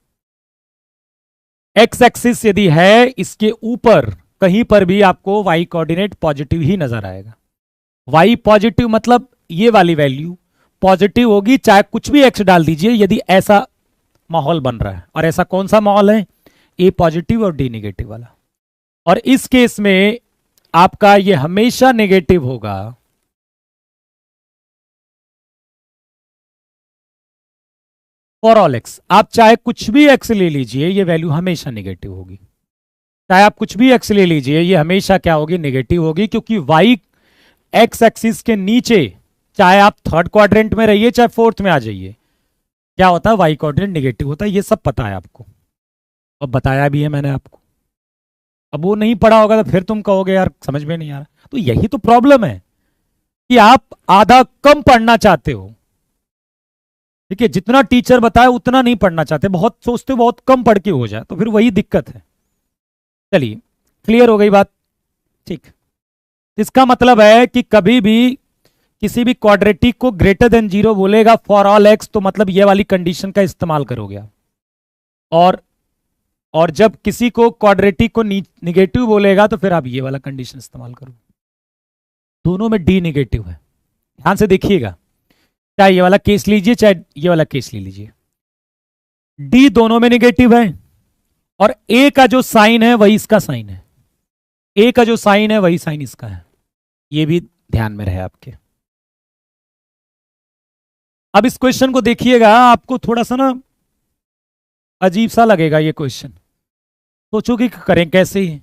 एक्स एक्सिस यदि है इसके ऊपर कहीं पर भी आपको वाई कोऑर्डिनेट पॉजिटिव ही नजर आएगा। वाई पॉजिटिव मतलब ये वाली वैल्यू पॉजिटिव होगी, चाहे कुछ भी एक्स डाल दीजिए, यदि ऐसा माहौल बन रहा है। और ऐसा कौन सा माहौल है? ए पॉजिटिव और डी नेगेटिव वाला। और इस केस में आपका ये हमेशा नेगेटिव होगा। फॉर ऑल एक्स, आप चाहे कुछ भी एक्स ले लीजिए, ये वैल्यू हमेशा नेगेटिव होगी। चाहे आप कुछ भी एक्स ले लीजिए, ये हमेशा क्या होगी? नेगेटिव होगी, क्योंकि वाई एक्स एक्सिस के नीचे, चाहे आप थर्ड क्वाड्रेंट में रहिए चाहे फोर्थ में आ जाइए, क्या होता है? वाई कोऑर्डिनेट नेगेटिव होता है। ये सब पता है आपको, और बताया भी है मैंने आपको। अब वो नहीं पढ़ा होगा तो फिर तुम कहोगे यार समझ में नहीं आ रहा। तो यही तो प्रॉब्लम है कि आप आधा कम पढ़ना चाहते हो। ठीक है, जितना टीचर बताए उतना नहीं पढ़ना चाहते, बहुत सोचते हो बहुत कम पढ़ के हो जाए, तो फिर वही दिक्कत है। चलिए, क्लियर हो गई बात? ठीक, इसका मतलब है कि कभी भी किसी भी क्वाड्रेटिक को ग्रेटर देन जीरो बोलेगा फॉर ऑल एक्स, तो मतलब ये वाली कंडीशन का इस्तेमाल करोगे आप। और जब किसी को क्वाड्रेटिक को निगेटिव बोलेगा तो फिर आप ये वाला कंडीशन इस्तेमाल करो। दोनों में डी नेगेटिव है, ध्यान से देखिएगा। चाहे ये वाला केस लीजिए चाहे ये वाला केस ले लीजिए, डी दोनों में नेगेटिव है, और ए का जो साइन है वही इसका साइन है। ए का जो साइन है वही साइन इसका है, ये भी ध्यान में रहे आपके। अब इस क्वेश्चन को देखिएगा, आपको थोड़ा सा ना अजीब सा लगेगा ये क्वेश्चन। सोचोगे कि करें कैसे ही।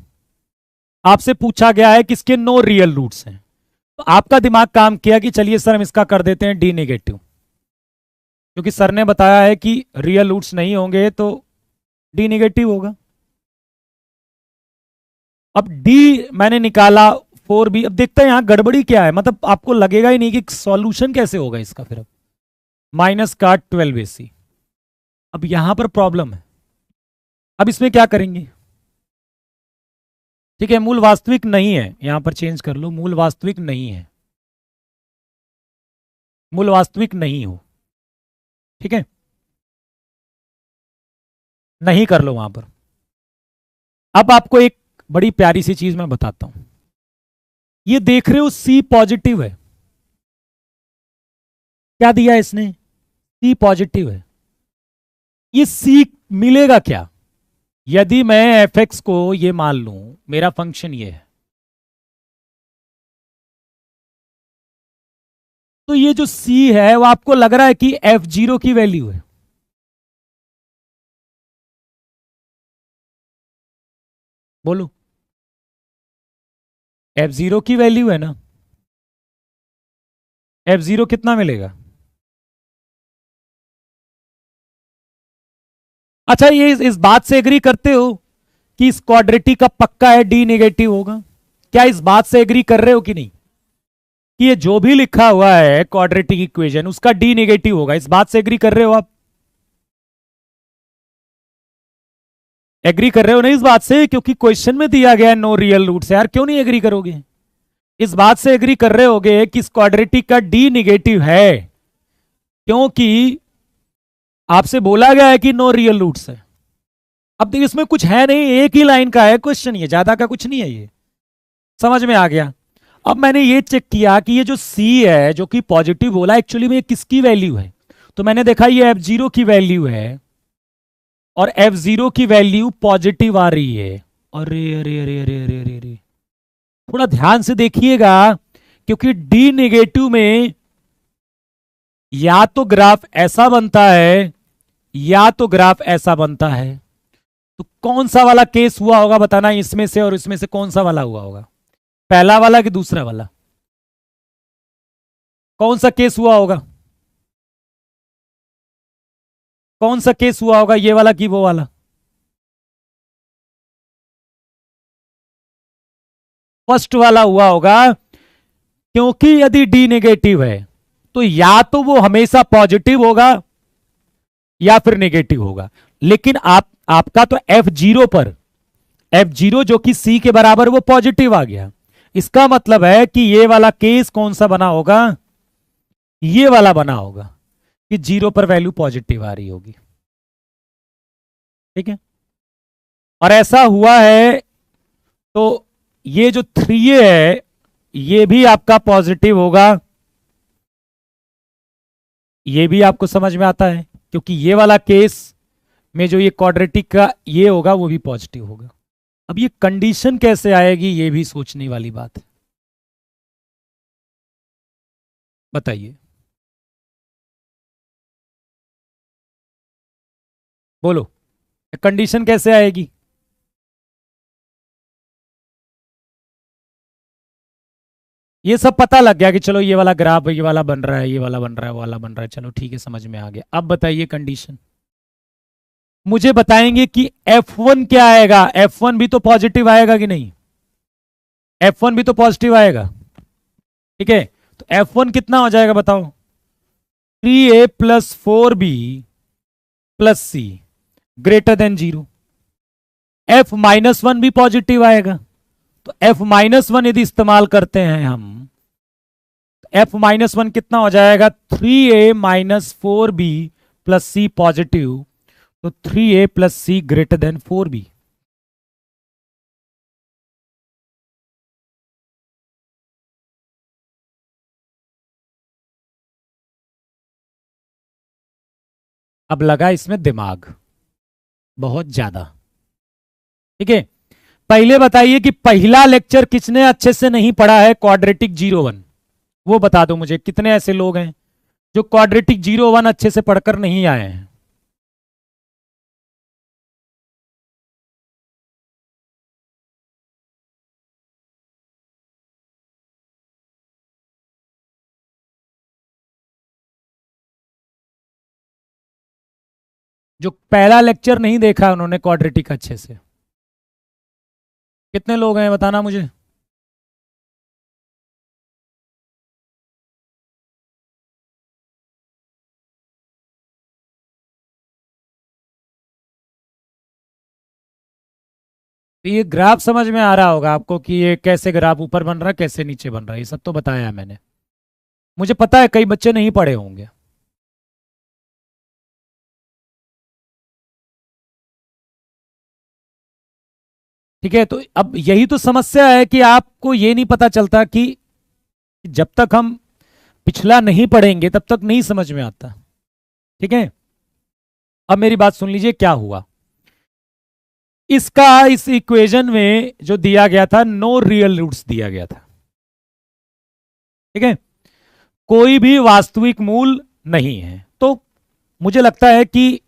आपसे पूछा गया है किसके नो रियल रूट्स हैं, तो आपका दिमाग काम किया कि चलिए सर हम इसका कर देते हैं डी नेगेटिव, क्योंकि सर ने बताया है कि रियल रूट्स नहीं होंगे तो डी नेगेटिव होगा। अब डी मैंने निकाला 4b। अब देखते हैं यहाँ गड़बड़ी क्या है, मतलब आपको लगेगा ही नहीं कि सॉल्यूशन कैसे होगा इसका। फिर अब माइनस का 12ac, अब यहां पर प्रॉब्लम है। अब इसमें क्या करेंगे? ठीक है, मूल वास्तविक नहीं है, यहां पर चेंज कर लो, मूल वास्तविक नहीं है, मूल वास्तविक नहीं हो। ठीक है, नहीं कर लो वहां पर। अब आपको एक बड़ी प्यारी सी चीज मैं बताता हूं। ये देख रहे हो सी पॉजिटिव है, क्या दिया इसने? सी पॉजिटिव है। ये सी मिलेगा क्या? यदि मैं एफ एक्स को ये मान लूं, मेरा फंक्शन ये है, तो ये जो सी है वो आपको लग रहा है कि एफ जीरो की वैल्यू है। बोलो, एफ जीरो की वैल्यू है ना? एफ जीरो कितना मिलेगा? अच्छा, ये इस बात से एग्री करते हो कि इस क्वाड्रेटिक का पक्का है डी नेगेटिव होगा? क्या इस बात से एग्री कर रहे हो कि नहीं, कि ये जो भी लिखा हुआ है क्वाड्रेटिक इक्वेशन उसका डी नेगेटिव होगा? इस बात से एग्री कर रहे हो आप? एग्री कर रहे हो नहीं इस बात से? क्योंकि क्वेश्चन में दिया गया है नो रियल रूट्स। यार क्यों नहीं एग्री करोगे? इस बात से एग्री कर रहे होगे कि इस क्वाड्रेटिक का डी नेगेटिव है, क्योंकि आपसे बोला गया है कि नो रियल रूट्स है। अब देखिए इसमें कुछ है नहीं, एक ही लाइन का है क्वेश्चन, ये ज्यादा का कुछ नहीं है, ये समझ में आ गया। अब मैंने ये चेक किया कि ये जो C है जो कि पॉजिटिव बोला, एक्चुअली में किसकी वैल्यू है? तो मैंने देखा ये एफ जीरो की वैल्यू है, और एफ जीरो की वैल्यू पॉजिटिव आ रही है। अरे अरे अरे अरे अरे अरे अरे, थोड़ा ध्यान से देखिएगा, क्योंकि डी नेगेटिव में या तो ग्राफ ऐसा बनता है या तो ग्राफ ऐसा बनता है। तो कौन सा वाला केस हुआ होगा बताना, इसमें से और इसमें से कौन सा वाला हुआ होगा? पहला वाला कि दूसरा वाला? कौन सा केस हुआ होगा? कौन सा केस हुआ होगा, ये वाला कि वो वाला? फर्स्ट वाला हुआ होगा, क्योंकि यदि डी नेगेटिव है तो या तो वो हमेशा पॉजिटिव होगा या फिर नेगेटिव होगा। लेकिन आपका तो एफ जीरो पर, एफ जीरो जो कि सी के बराबर, वो पॉजिटिव आ गया। इसका मतलब है कि ये वाला केस कौन सा बना होगा? ये वाला बना होगा कि जीरो पर वैल्यू पॉजिटिव आ रही होगी। ठीक है, और ऐसा हुआ है तो ये जो 3a है ये भी आपका पॉजिटिव होगा। ये भी आपको समझ में आता है, क्योंकि ये वाला केस में जो ये क्वाड्रेटिक का ये होगा वो भी पॉजिटिव होगा। अब ये कंडीशन कैसे आएगी ये भी सोचने वाली बात है, बताइए। बोलो, कंडीशन कैसे आएगी? ये सब पता लग गया कि चलो ये वाला ग्राफ ये वाला बन रहा है, ये वाला बन रहा है, वो वाला बन रहा है, चलो ठीक है, समझ में आ गया। अब बताइए कंडीशन। मुझे बताएंगे कि F1 क्या आएगा? F1 भी तो पॉजिटिव आएगा कि नहीं? F1 भी तो पॉजिटिव आएगा। ठीक है, तो F1 कितना हो जाएगा बताओ? 3a plus 4b plus C greater than 0। F minus one भी पॉजिटिव आएगा, तो F माइनस वन यदि इस्तेमाल करते हैं हम, F माइनस वन कितना हो जाएगा? 3a माइनस 4b प्लस सी पॉजिटिव, तो 3a plus C greater then 4b। अब लगा इसमें दिमाग बहुत ज्यादा। ठीक है, पहले बताइए कि पहला लेक्चर किसने अच्छे से नहीं पढ़ा है क्वाड्रेटिक 01? वो बता दो मुझे, कितने ऐसे लोग हैं जो क्वाड्रेटिक 01 अच्छे से पढ़कर नहीं आए हैं? जो पहला लेक्चर नहीं देखा उन्होंने क्वाड्रेटिक अच्छे से, कितने लोग हैं बताना मुझे। तो ये ग्राफ समझ में आ रहा होगा आपको कि ये कैसे ग्राफ ऊपर बन रहा है, कैसे नीचे बन रहा है, ये सब तो बताया है मैंने। मुझे पता है कई बच्चे नहीं पढ़े होंगे। ठीक है, तो अब यही तो समस्या है कि आपको ये नहीं पता चलता कि जब तक हम पिछला नहीं पढ़ेंगे तब तक नहीं समझ में आता। ठीक है, अब मेरी बात सुन लीजिए क्या हुआ। इसका इस इक्वेशन में जो दिया गया था, नो रियल रूट्स दिया गया था। ठीक है, कोई भी वास्तविक मूल नहीं है। तो मुझे लगता है कि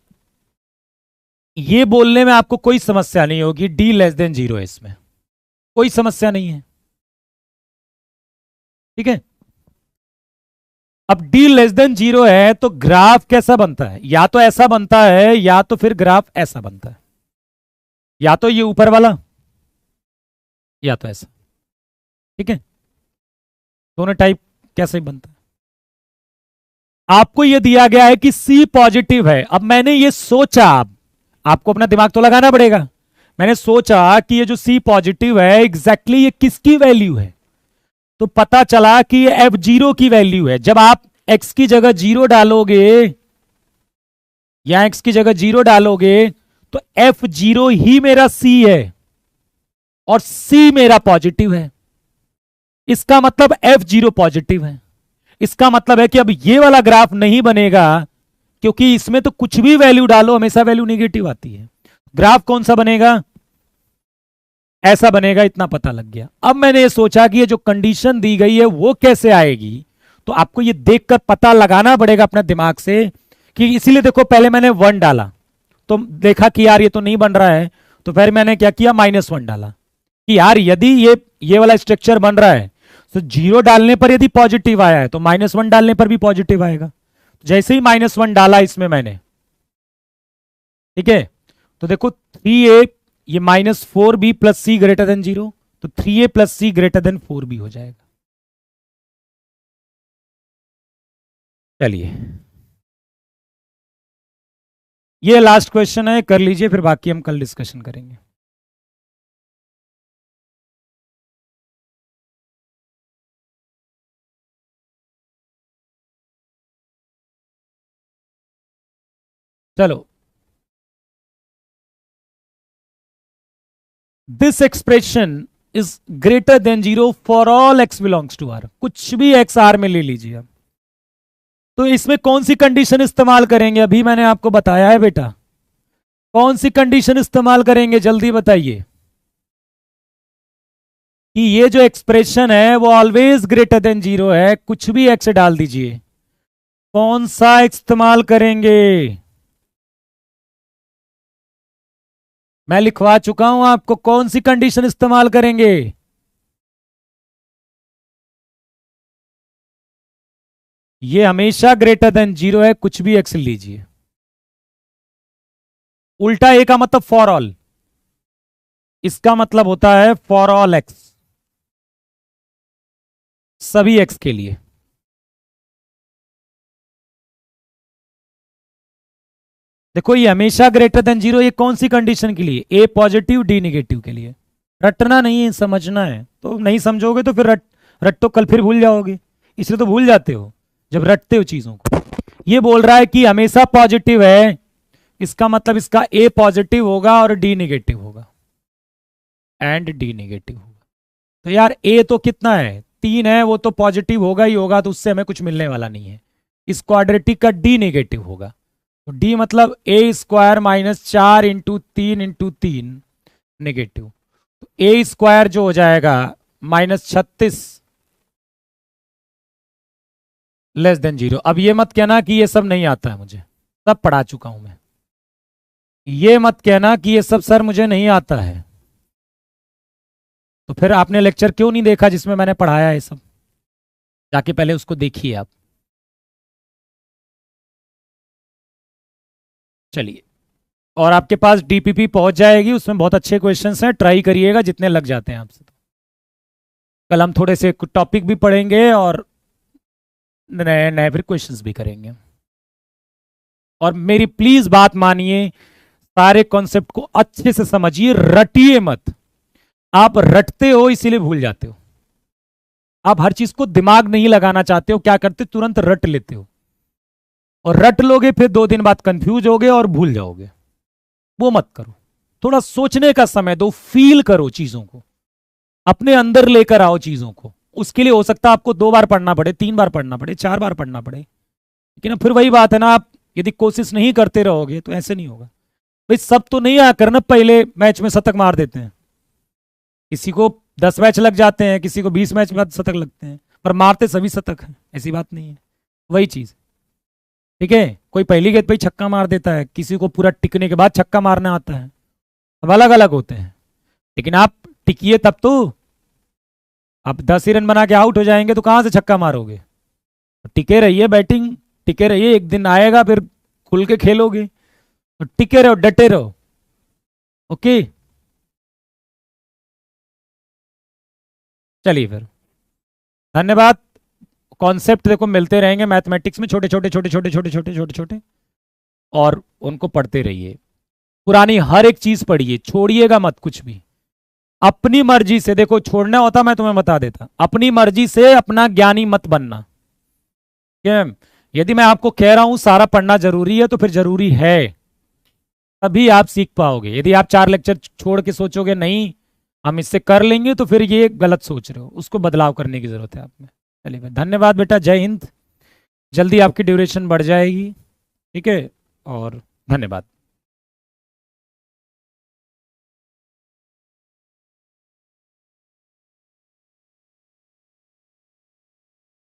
ये बोलने में आपको कोई समस्या नहीं होगी, डी लेस देन जीरो है, इसमें कोई समस्या नहीं है। ठीक है, अब डी लेस देन जीरो है तो ग्राफ कैसा बनता है? या तो ऐसा बनता है या तो फिर ग्राफ ऐसा बनता है, या तो ये ऊपर वाला या तो ऐसा। ठीक है, दोनों टाइप कैसे बनता है। आपको ये दिया गया है कि सी पॉजिटिव है। अब मैंने ये सोचा, आपको अपना दिमाग तो लगाना पड़ेगा। मैंने सोचा कि ये जो सी पॉजिटिव है एग्जैक्टली ये किसकी वैल्यू है, तो पता चला कि ये एफ जीरो की वैल्यू है। जब आप एक्स की जगह जीरो डालोगे या एक्स की जगह जीरो डालोगे तो एफ जीरो ही मेरा सी है और सी मेरा पॉजिटिव है। इसका मतलब एफ जीरो पॉजिटिव है। इसका मतलब है कि अब ये वाला ग्राफ नहीं बनेगा, क्योंकि इसमें तो कुछ भी वैल्यू डालो हमेशा वैल्यू नेगेटिव आती है। ग्राफ कौन सा बनेगा? ऐसा बनेगा, इतना पता लग गया। अब मैंने ये सोचा कि ये जो कंडीशन दी गई है वो कैसे आएगी, तो आपको ये देखकर पता लगाना पड़ेगा अपने दिमाग से कि, इसीलिए देखो पहले मैंने वन डाला तो देखा कि यार ये तो नहीं बन रहा है, तो फिर मैंने क्या किया, -1 डाला कि यार यदि ये वाला स्ट्रक्चर बन रहा है तो जीरो डालने पर यदि पॉजिटिव आया है तो -1 डालने पर भी पॉजिटिव आएगा। जैसे ही -1 डाला इसमें मैंने, ठीक है, तो देखो 3a, ये -4b plus C greater than 0, तो 3a plus C greater then 4b हो जाएगा। चलिए, ये लास्ट क्वेश्चन है, कर लीजिए, फिर बाकी हम कल डिस्कशन करेंगे। चलो, this expression is greater than 0 for all x belongs to r। कुछ भी x r में ले लीजिए आप, तो इसमें कौन सी कंडीशन इस्तेमाल करेंगे? अभी मैंने आपको बताया है बेटा, कौन सी कंडीशन इस्तेमाल करेंगे, जल्दी बताइए। कि ये जो एक्सप्रेशन है वो ऑलवेज ग्रेटर देन 0 है, कुछ भी x डाल दीजिए। कौन सा इस्तेमाल करेंगे? मैं लिखवा चुका हूं आपको, कौन सी कंडीशन इस्तेमाल करेंगे। ये हमेशा ग्रेटर देन 0 है, कुछ भी x लीजिए। उल्टा ए का मतलब फॉर ऑल, इसका मतलब होता है फॉर ऑल x, सभी x के लिए। देखो ये हमेशा ग्रेटर देन 0, ये कौन सी कंडीशन के लिए? ए पॉजिटिव डी नेगेटिव के लिए। रटना नहीं है, समझना है। तो नहीं समझोगे तो फिर रट तो कल फिर भूल जाओगे, इसलिए तो भूल जाते हो जब रटते हो चीजों को। ये बोल रहा है कि हमेशा पॉजिटिव है, इसका मतलब इसका ए पॉजिटिव होगा और डी नेगेटिव होगा, एंड डी नेगेटिव होगा। तो यार ए तो कितना है, 3 है, वो तो पॉजिटिव होगा ही होगा, तो उससे हमें कुछ मिलने वाला नहीं है। इस क्वाड्रेटिक का डी नेगेटिव होगा, तो डी मतलब ए स्क्वायर -4 इंटू 3 नेगेटिव, तो ए स्क्वायर जो हो जाएगा -36 लेस देन 0। अब ये मत कहना कि ये सब नहीं आता है मुझे, सब पढ़ा चुका हूं मैं। ये मत कहना कि ये सब सर मुझे नहीं आता है, तो फिर आपने लेक्चर क्यों नहीं देखा जिसमें मैंने पढ़ाया है सब? जाके पहले उसको देखिए आप। चलिए, और आपके पास डीपीपी पहुंच जाएगी, उसमें बहुत अच्छे क्वेश्चंस हैं, ट्राई करिएगा जितने लग जाते हैं आपसे। तो कल हम थोड़े से टॉपिक भी पढ़ेंगे और नए नए फिर क्वेश्चंस भी करेंगे। और मेरी प्लीज बात मानिए, सारे कॉन्सेप्ट को अच्छे से समझिए, रटिए मत। आप रटते हो इसीलिए भूल जाते हो। आप हर चीज को दिमाग नहीं लगाना चाहते हो, क्या करते तुरंत रट लेते हो, और रट लोगे फिर 2 दिन बाद कंफ्यूज होगे और भूल जाओगे। वो मत करो, थोड़ा सोचने का समय दो, फील करो चीजों को, अपने अंदर लेकर आओ चीजों को। उसके लिए हो सकता है आपको 2 बार पढ़ना पड़े, 3 बार पढ़ना पड़े, 4 बार पढ़ना पड़े, लेकिन फिर वही बात है ना, आप यदि कोशिश नहीं करते रहोगे तो ऐसे नहीं होगा। भाई सब तो नहीं आकर ना पहले मैच में शतक मार देते हैं, किसी को 10 मैच लग जाते हैं, किसी को 20 मैच बाद शतक लगते हैं, पर मारते सभी शतक हैं, ऐसी बात नहीं है। वही चीज, ठीक है, कोई पहली गेंद पे ही छक्का मार देता है, किसी को पूरा टिकने के बाद छक्का मारना आता है, अब अलग अलग होते हैं। लेकिन आप टिकिए तब तो, आप 10 ही रन बना के आउट हो जाएंगे तो कहां से छक्का मारोगे। टिके रहिए, बैटिंग टिके रहिए, एक दिन आएगा फिर खुल के खेलोगे, तो टिके रहो, डटे रहो। ओके, चलिए फिर, धन्यवाद। कॉन्सेप्ट देखो मिलते रहेंगे मैथमेटिक्स में, छोटे छोटे छोटे छोटे छोटे छोटे छोटे छोटे, और उनको पढ़ते रहिए। पुरानी हर एक चीज पढ़िए, छोड़िएगा मत कुछ भी। अपनी मर्जी से, देखो छोड़ना होता मैं तुम्हें बता देता, अपनी मर्जी से अपना ज्ञानी मत बनना। क्या, यदि मैं आपको कह रहा हूं सारा पढ़ना जरूरी है तो फिर जरूरी है, तभी आप सीख पाओगे। यदि आप 4 लेक्चर छोड़ के सोचोगे नहीं हम इससे कर लेंगे, तो फिर ये गलत सोच रहे हो, उसको बदलाव करने की जरूरत है आप में। चलिए धन्यवाद बेटा, जय हिंद। जल्दी आपकी ड्यूरेशन बढ़ जाएगी, ठीक है, और धन्यवाद।